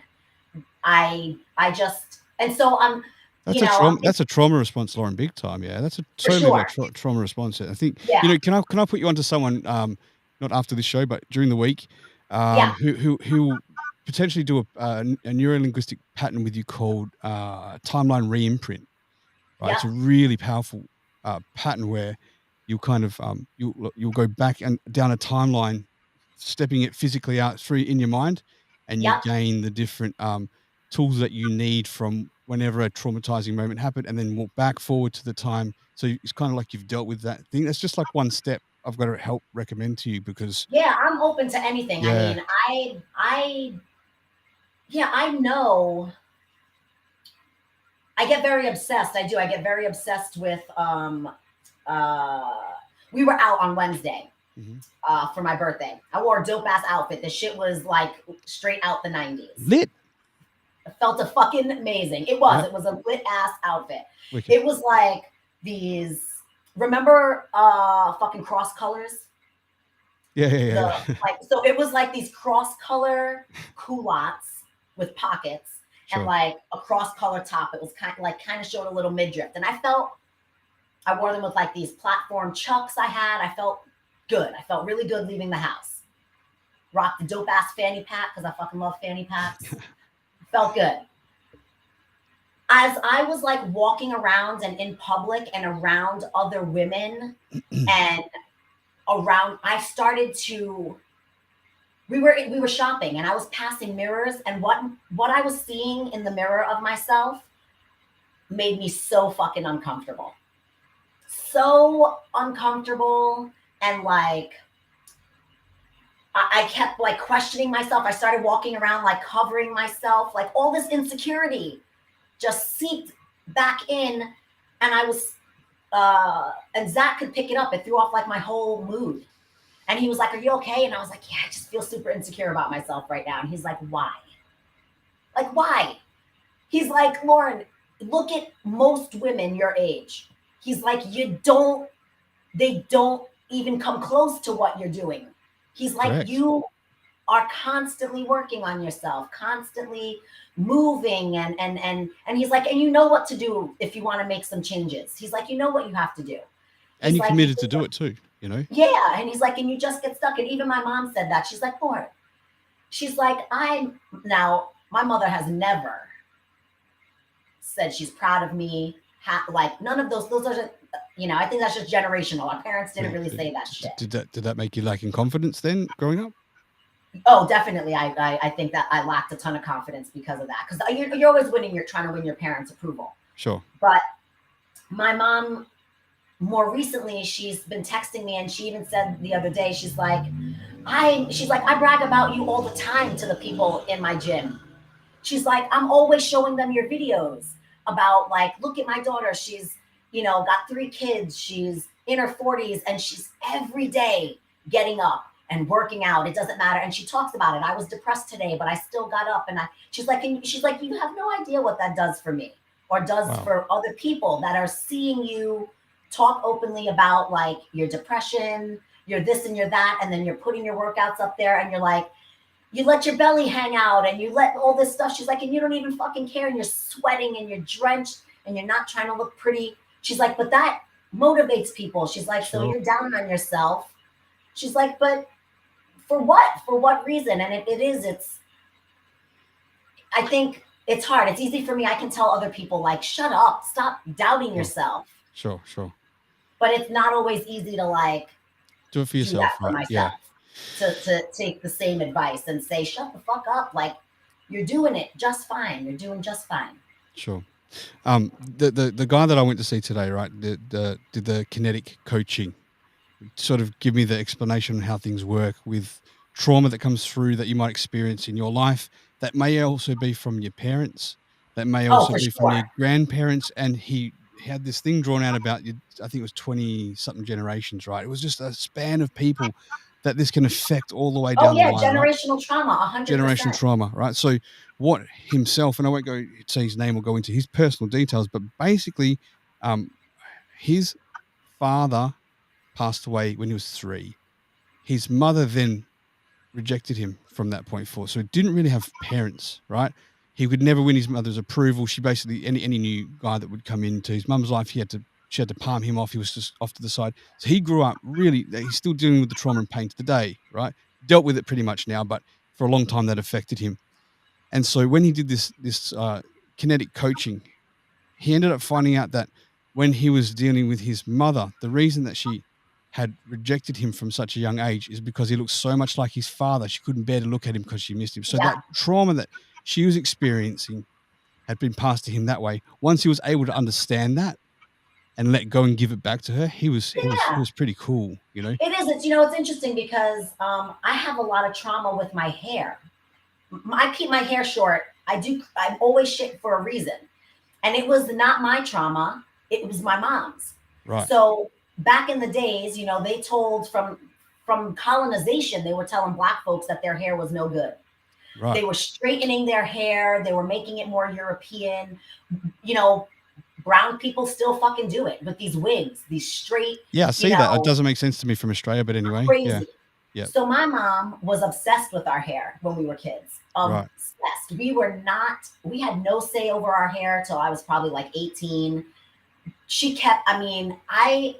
I just, and so I'm, That's you a know, trauma. That's a trauma response, Lauren. Big time. Yeah, that's a for totally sure. like trauma response. I think Yeah. you know. Can I put you onto someone? Not after this show, but during the week, Yeah. who will potentially do a neuro-linguistic pattern with you called timeline reimprint. Right, it's Yeah. a really powerful pattern where you'll kind of you'll go back and down a timeline, stepping it physically out through in your mind, and you Yeah. gain the different tools that you need from whenever a traumatizing moment happened, and then walk back forward to the time. So it's kind of like you've dealt with that thing. That's just like one step I've got to help recommend to you because Yeah, I'm open to anything. I yeah, mean, yeah, I know. I get very obsessed. I do. I get very obsessed with uh we were out on Wednesday Mhm. for my birthday. I wore a dope ass outfit. The shit was like straight out the 90s. lit. It felt a fucking amazing. It Yep. was a lit ass outfit. Wicked. It was like these, remember fucking cross colors? Yeah. Like, so it was like these cross color culottes with pockets and Sure. like a cross color top. It was kind of showed a little midriff. And I wore them with like these platform chucks I had. I felt good. I felt really good leaving the house. Rocked the dope ass fanny pack because I fucking love fanny packs. Felt good. As I was like walking around and in public and around other women and around, I started to, we were shopping and I was passing mirrors, and what I was seeing in the mirror of myself made me so fucking uncomfortable. So uncomfortable, and like I kept like questioning myself. I started walking around like covering myself, like all this insecurity just seeped back in, and I was and Zach could pick it up. It threw off like my whole mood. And he was like, "Are you okay?" And I was like, "Yeah, I just feel super insecure about myself right now." And he's like, "Why? Like, why?" He's like, "Lauren, look at most women your age." He's like, they don't even come close to what you're doing. He's like, Correct. you are constantly working on yourself, constantly moving, and he's like, and you know what to do if you want to make some changes. He's like, you know what you have to do. And He's you like, committed to do it too, you know? yeah. And he's like, and you just get stuck. And even my mom said that. She's like, Lauren, she's like, now, my mother has never said she's proud of me. like none of those are just, I think that's just generational. Our parents didn't really say that shit. Did that make you lack in confidence then growing up? Oh, definitely. I think that I lacked a ton of confidence because of that. Because you're always trying to win your parents' approval. Sure. But my mom, more recently, she's been texting me, and she even said the other day, she's like, I brag about you all the time to the people in my gym. She's like, I'm always showing them your videos about, like, look at my daughter. She's, got 3 kids. She's in her 40s, and she's every day getting up and working out. It doesn't matter. And she talks about it. I was depressed today, but I still got up. And she's like, you have no idea what that does for me or does for other people that are seeing you talk openly about, like, your depression, you're this and you're that. And then you're putting your workouts up there, and you're like, you let your belly hang out and you let all this stuff. She's like, and you don't even fucking care. And you're sweating and you're drenched and you're not trying to look pretty. She's like, but that motivates people. She's like, so you're down on yourself. She's like, but for what? For what reason? And I think it's hard. It's easy for me. I can tell other people, like, shut up, stop doubting yourself. Sure. But it's not always easy to, like, do it for yourself. Do that for myself. To take the same advice and say, shut the fuck up. Like, you're doing it just fine. You're doing just fine. Sure. The guy that I went to see today, right, did the kinetic coaching, sort of give me the explanation on how things work with trauma that comes through that you might experience in your life. That may also be from your parents. That may also be from your grandparents. And he had this thing drawn out about, I think it was 20 something generations, right? It was just a span of people that this can affect all the way down the line. Generational right? trauma, 100%. Generational trauma, right? So what himself, and I won't go say his name or go into his personal details, but basically his father passed away when he was 3. His mother then rejected him from that point forward. So he didn't really have parents, right? He could never win his mother's approval. She basically, any new guy that would come into his mum's life, she had to palm him off. He was just off to the side. So he grew up really, he's still dealing with the trauma and pain today, right? Dealt with it pretty much now, but for a long time that affected him. And so when he did this kinetic coaching, he ended up finding out that when he was dealing with his mother, the reason that she had rejected him from such a young age is because he looked so much like his father. She couldn't bear to look at him because she missed him. So that trauma that she was experiencing had been passed to him that way. Once he was able to understand that and let go and give it back to her, he was pretty cool, It is. It's interesting because I have a lot of trauma with my hair. I keep my hair short. I'm always shit for a reason. And it was not my trauma. It was my mom's. Right. So back in the days, they told from colonization, they were telling Black folks that their hair was no good. Right. They were straightening their hair. They were making it more European. Brown people still fucking do it with these wigs, these straight. Yeah, I see that. It doesn't make sense to me from Australia, but anyway. Crazy. Yeah. So my mom was obsessed with our hair when we were kids. Obsessed. We had no say over our hair till I was probably like 18. I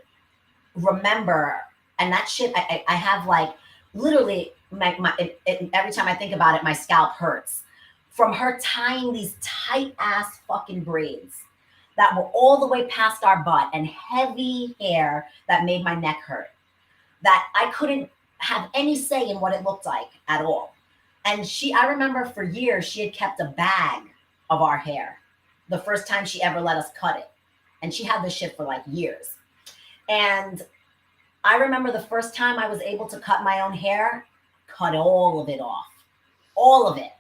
remember, and that shit, I have, like, literally every time I think about it, my scalp hurts from her tying these tight ass fucking braids that were all the way past our butt and heavy hair that made my neck hurt, that I couldn't have any say in what it looked like at all. And I remember for years, she had kept a bag of our hair the first time she ever let us cut it. And she had this shit for, like, years. And I remember the first time I was able to cut my own hair, cut all of it off. All of it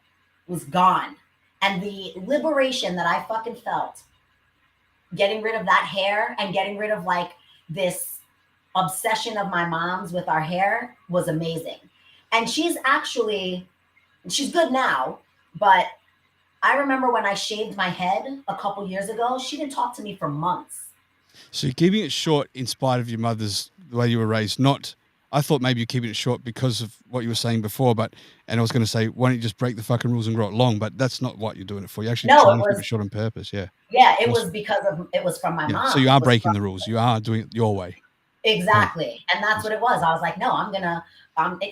was gone. And the liberation that I fucking felt getting rid of that hair and getting rid of, like, this obsession of my mom's with our hair was amazing. And she's good now, but I remember when I shaved my head a couple years ago, she didn't talk to me for months. So you're keeping it short in spite of your mother's, the way you were raised, I thought maybe you're keeping it short because of what you were saying before, and I was going to say, why don't you just break the fucking rules and grow it long? But that's not what you're doing it for. You're actually trying to keep it short on purpose. Yeah. Yeah, it was because it was from my mom. So you are breaking the rules. You are doing it your way. Exactly. And that's what it was. I was like, no, I'm gonna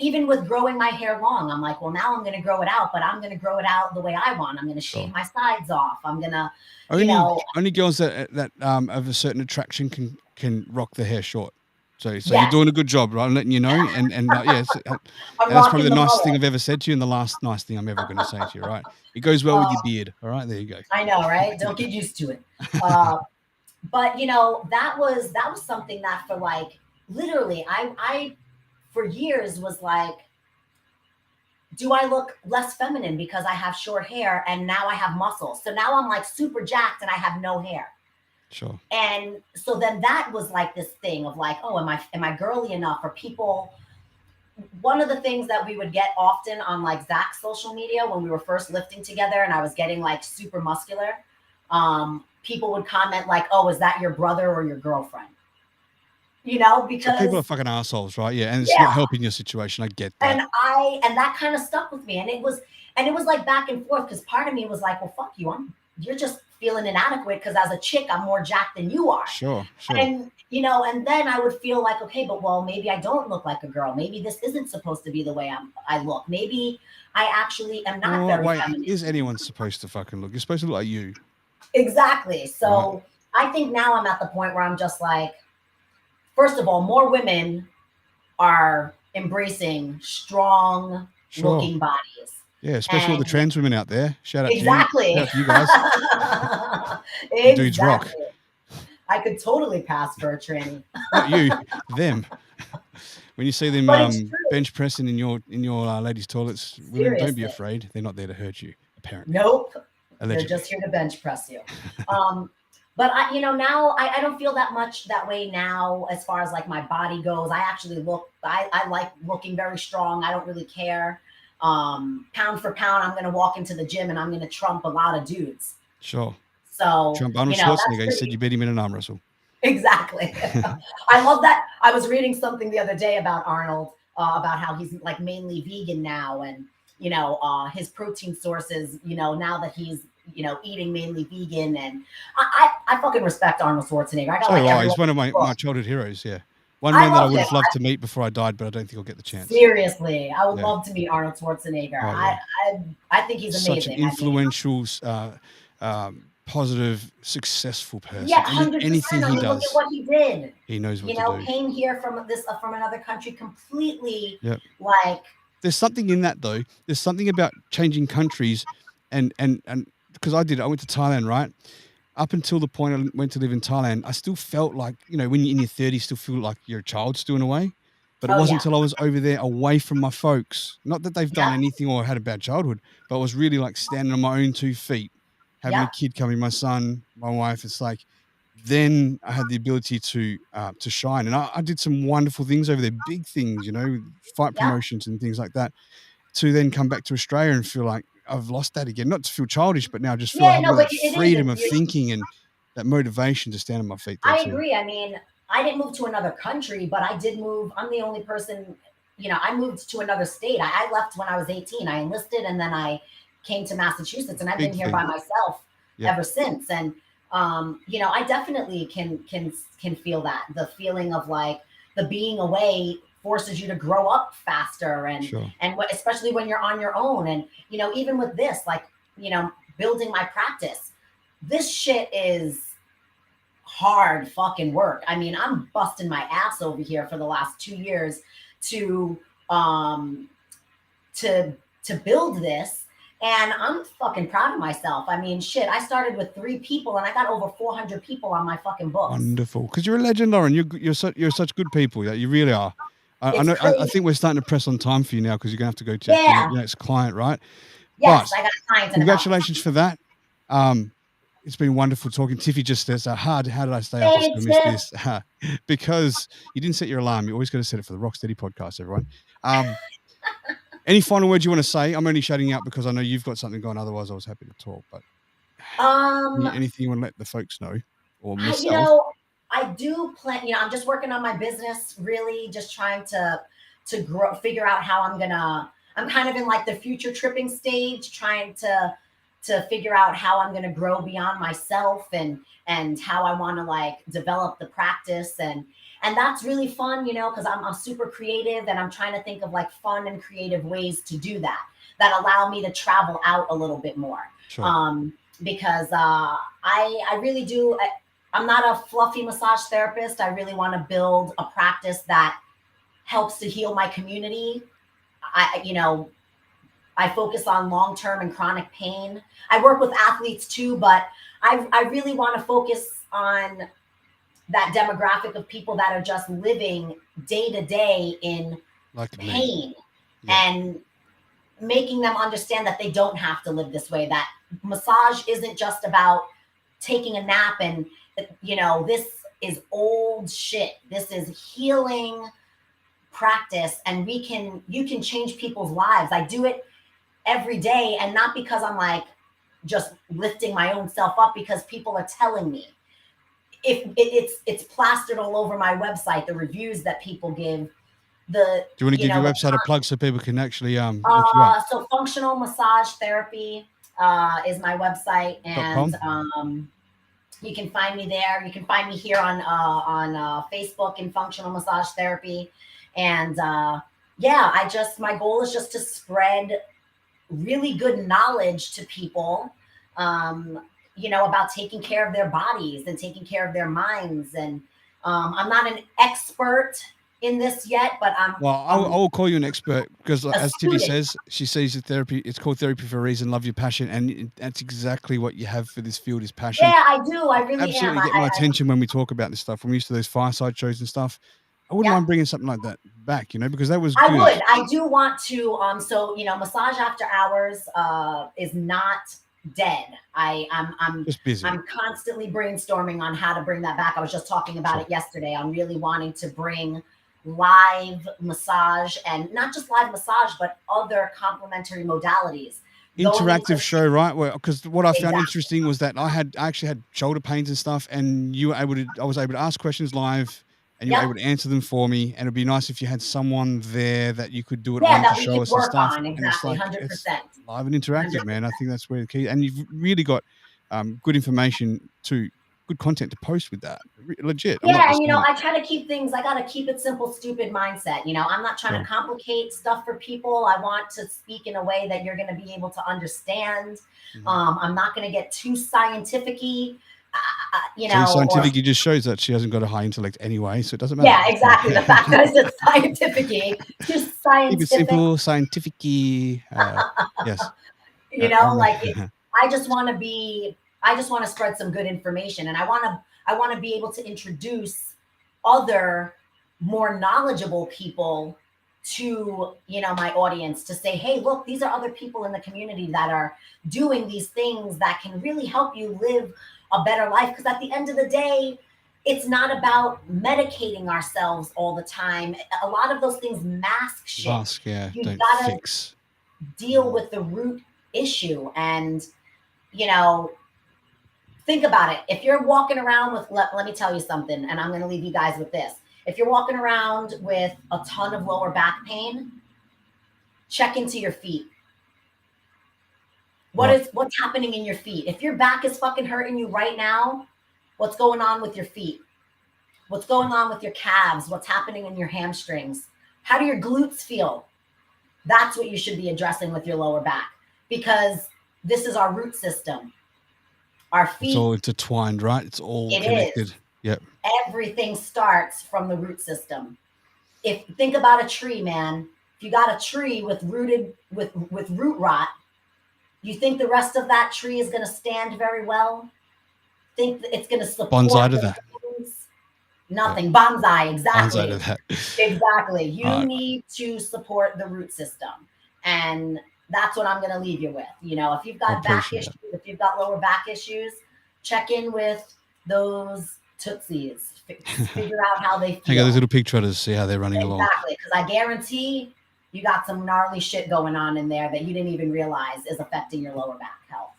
even with growing my hair long, I'm like, well, now I'm gonna grow it out, but I'm gonna grow it out the way I want. I'm gonna shave my sides off. I'm gonna, Only girls that of a certain attraction can rock their hair short. So you're Yes. doing a good job, right? I'm letting you know, and yes, I'm that's probably rocking the the nicest thing mullet. I've ever said to you, and the last nice thing I'm ever going to say to you, right? It goes well with your beard. All right, there you go. I know, right? Don't get used to it. But that was something that for like literally, I for years was like, do I look less feminine because I have short hair and now I have muscles? So now I'm like super jacked and I have no hair. Sure. And so then that was like this thing of like, oh, am I girly enough? Or people, one of the things that we would get often on like Zach's social media when we were first lifting together and I was getting like super muscular, people would comment like, oh, is that your brother or your girlfriend? Because so people are fucking assholes, right? Yeah, and it's Yeah. not helping your situation. I get that. And that kind of stuck with me. And it was like back and forth because part of me was like, well, fuck you. You're just feeling inadequate because as a chick, I'm more jacked than you are. Sure. And and then I would feel like, okay, but well, maybe I don't look like a girl. Maybe this isn't supposed to be the way I look. Maybe I actually am not very feminine. Is anyone supposed to fucking look? You're supposed to look like you. Exactly. So I think now I'm at the point where I'm just like, first of all, more women are embracing strong looking bodies. Yeah, especially all the trans women out there. Shout out Exactly. to you. Shout out to you guys. Exactly. Dudes rock. I could totally pass for a tranny. Not you, them. When you see them bench pressing in your ladies' toilets, women, don't be afraid. They're not there to hurt you, apparently. Nope. Allegedly. They're just here to bench press you. But now I don't feel that much that way now as far as like my body goes. I actually I like looking very strong. I don't really care. Pound for pound, I'm going to walk into the gym and I'm going to trump a lot of dudes. Sure. So, Trump Arnold Schwarzenegger, you said you beat him in an arm wrestle. Exactly. I love that. I was reading something the other day about Arnold, about how he's like mainly vegan now. And, his protein sources, now that he's, eating mainly vegan. And I fucking respect Arnold Schwarzenegger. I got he's one of my childhood heroes. Yeah. One man that I would have loved to meet before I died, but I don't think I'll get the chance. Seriously, I would love to meet Arnold Schwarzenegger. Oh, yeah. I think he's amazing. Such an influential, positive, successful person. Yeah, 100%. Anything he does, look at what he did. He knows what to do. Came here from another country completely. Yep. Like, there's something in that though. There's something about changing countries, and because I went to Thailand, right? Up until the point I went to live in Thailand, I still felt like, when you're in your 30s, still feel like you're a child still in a way. But it wasn't until I was over there away from my folks. Not that they've done anything or had a bad childhood, but I was really like standing on my own 2 feet, having a kid coming, my son, my wife. It's like, then I had the ability to shine. And I did some wonderful things over there, big things, fight promotions and things like that, to then come back to Australia and feel like I've lost that again. Not to feel childish, but now just feel I have that freedom of thinking and that motivation to stand on my feet. I agree. I mean, I didn't move to another country, but I did move. I'm the only person, I moved to another state. I left when I was 18. I enlisted and then I came to Massachusetts and I've been here by myself ever since. And, I definitely can feel that. The feeling of like the being away forces you to grow up faster and especially when you're on your own. And, even with this, like, building my practice, this shit is hard fucking work. I mean, I'm busting my ass over here for the last 2 years to build this. And I'm fucking proud of myself. I mean, shit, I started with 3 people and I got over 400 people on my fucking books. Wonderful. Because you're a legend, Lauren. You're such good people. You really are. I know. I think we're starting to press on time for you now because you're going to have to go to your next client, right? Yes, I got a client. Congratulations for that. It's been wonderful talking. Tiffy just says, how did I stay up and miss this? Because you didn't set your alarm. You always got to set it for the Rocstedi podcast, everyone. Any final words you want to say? I'm only shutting out because I know you've got something going. Otherwise, I was happy to talk. But anything you want to let the folks know or myself? I do plan. I'm just working on my business. Really, just trying to grow, figure out how I'm kind of in like the future tripping stage, trying to figure out how I'm gonna grow beyond myself and how I want to like develop the practice and And that's really fun, because I'm super creative and I'm trying to think of like fun and creative ways to do that allow me to travel out a little bit more. Sure. Because I really do. I'm not a fluffy massage therapist. I really want to build a practice that helps to heal my community. I focus on long-term and chronic pain. I work with athletes too, but I really want to focus on that demographic of people that are just living day to day in Like me. pain Yeah. and making them understand that they don't have to live this way, that massage isn't just about taking a nap and this is old shit. This is healing practice, and you can change people's lives. I do it every day, and not because I'm like just lifting my own self up, because people are telling me. If it's plastered all over my website, the reviews that people give. Do you want to give your website a plug so people can actually look you up? So Functional Massage Therapy is my website, and you can find me there. You can find me here on Facebook in Functional Massage Therapy, and my goal is just to spread really good knowledge to people, about taking care of their bodies and taking care of their minds. And I'm not an expert in this yet, but I will call you an expert, because as Tiffy student. says, she sees the therapy. It's called therapy for a reason. Love your passion, and that's exactly what you have for this field is passion. Yeah, I do. I really absolutely am. get my attention when we talk about this stuff. When we're used to those fireside shows and stuff, I wouldn't mind bringing something like that back, because that was good. I would. I do want to. Massage After Hours is not dead. I'm just busy. I'm constantly brainstorming on how to bring that back. I was just talking about it yesterday. I'm really wanting to bring live massage, and not just live massage, but other complementary modalities. Interactive show, right? Because what I found interesting was that I actually had shoulder pains and stuff, and I was able to ask questions live, and you were able to answer them for me. And it'd be nice if you had someone there that you could do it on to show us and stuff. On, exactly, 100%. Live and interactive, 100%. Man. I think that's where the key. And you've really got good information good content to post with that. Legit. Yeah, and I try to keep things. I gotta keep it simple, stupid mindset. I'm not trying to complicate stuff for people. I want to speak in a way that you're going to be able to understand. Mm-hmm. I'm not going to get too scientific-y. Too scientific, it just shows that she hasn't got a high intellect anyway, so it doesn't matter. Yeah, exactly. The fact that I said scientific-y, too scientific. Keep it simple, scientific-y. Yes. I just want to spread some good information, and I want to be able to introduce other more knowledgeable people to my audience, to say, hey, look, these are other people in the community that are doing these things that can really help you live a better life. Because at the end of the day, it's not about medicating ourselves all the time. A lot of those things mask shit. You gotta deal with the root issue. And think about it. If you're walking around with, let me tell you something, and I'm going to leave you guys with this. If you're walking around with a ton of lower back pain, check into your feet. What's happening in your feet? If your back is fucking hurting you right now, what's going on with your feet? What's going on with your calves? What's happening in your hamstrings? How do your glutes feel? That's what you should be addressing with your lower back, because this is our root system. Our feet. It's all intertwined, right? It's all connected. Yep. Everything starts from the root system. Think about a tree, man. If you got a tree with root rot, you think the rest of that tree is going to stand very well? Think that it's going to support bonsai to that? Nothing. Yeah. Bonsai, exactly. Bonsai to that. Exactly. You need to support the root system, and that's what I'm going to leave you with. If you've got back issues, if you've got lower back issues, check in with those tootsies. Figure out how they feel. Check out those little pig trotters, see how they're running along. Exactly, because I guarantee you got some gnarly shit going on in there that you didn't even realize is affecting your lower back health.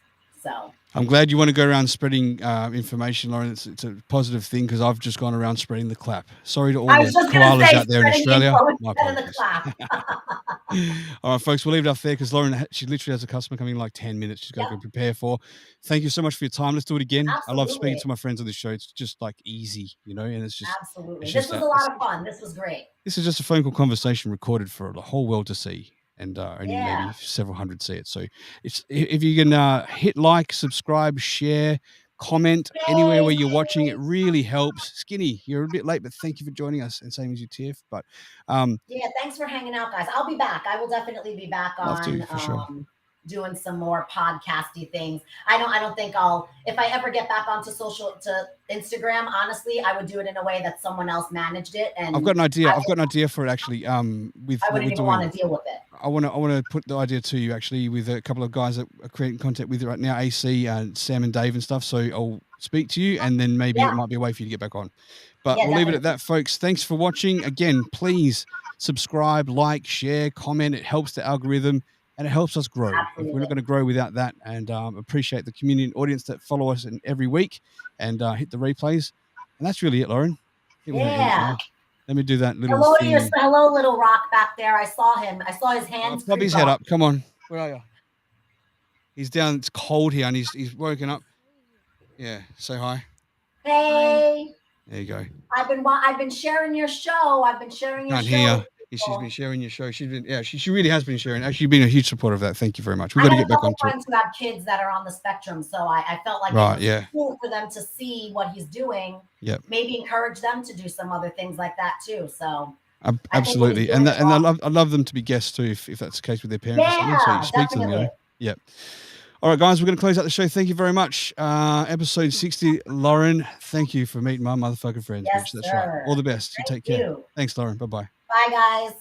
So I'm glad you want to go around spreading information, Lauren. It's a positive thing because I've just gone around spreading the clap. Sorry to all I was the just going to koalas say, out there in spreading Australia. info My instead of the apologies. clap. All right, folks, we'll leave it up there because Lauren, she literally has a customer coming in like 10 minutes. She's got to go prepare for. Thank you so much for your time. Let's do it again. I love speaking Absolutely. to my friends on this show. It's just like easy, and it's just Absolutely. it's This just was a lot of fun. This was great. this is just a phone call conversation recorded for the whole world to see, and only Yeah. maybe several hundred see it. So if you can hit like, subscribe, share, comment anywhere where you're watching, it really helps. Skinny, you're a bit late, but thank you for joining us, and same as you, Tiff. But yeah, thanks for hanging out, guys. I'll be back. I will definitely be back love to, on for sure. doing some more podcasty things. I don't think I'll, if I ever get back onto Instagram, honestly, I would do it in a way that someone else managed it. And I've got an idea. I've got an idea for it actually. With I what wouldn't we're even doing, want to deal with it. I want to put the idea to you actually with a couple of guys that are creating content with you right now, AC and Sam and Dave and stuff. So I'll speak to you, and then maybe it might be a way for you to get back on. But we'll leave it at that, folks. Thanks for watching. Again, please subscribe, like, share, comment. It helps the algorithm and it helps us grow. Absolutely. We're not going to grow without that. And appreciate the community and audience that follow us every week and hit the replays. And that's really it, Lauren. I think we're gonna end it now. Let me do that little thing. Hello, little Rock back there. I saw him. I saw his hands. Pop his head up. Come on. Where are you? He's down. It's cold here, and he's woken up. Yeah. Say hi. Hey. There you go. I've been sharing your show. I've been sharing your show. She's been sharing your show. She's been, she really has been sharing. Actually, been a huge supporter of that. Thank you very much. We've got to get back onto it. I have a couple friends who have kids that are on the spectrum, so I felt like it was cool for them to see what he's doing. Yep. Maybe encourage them to do some other things like that too. So absolutely, and I love them to be guests too, if that's the case with their parents. Yeah, so you speak to them, Yep. All right, guys, we're going to close out the show. Thank you very much. Episode 60, Lauren. Thank you for meeting my motherfucking friends. Yes, That's sir. right. All the best. You take care. Thanks, Lauren. Bye-bye. Bye, guys.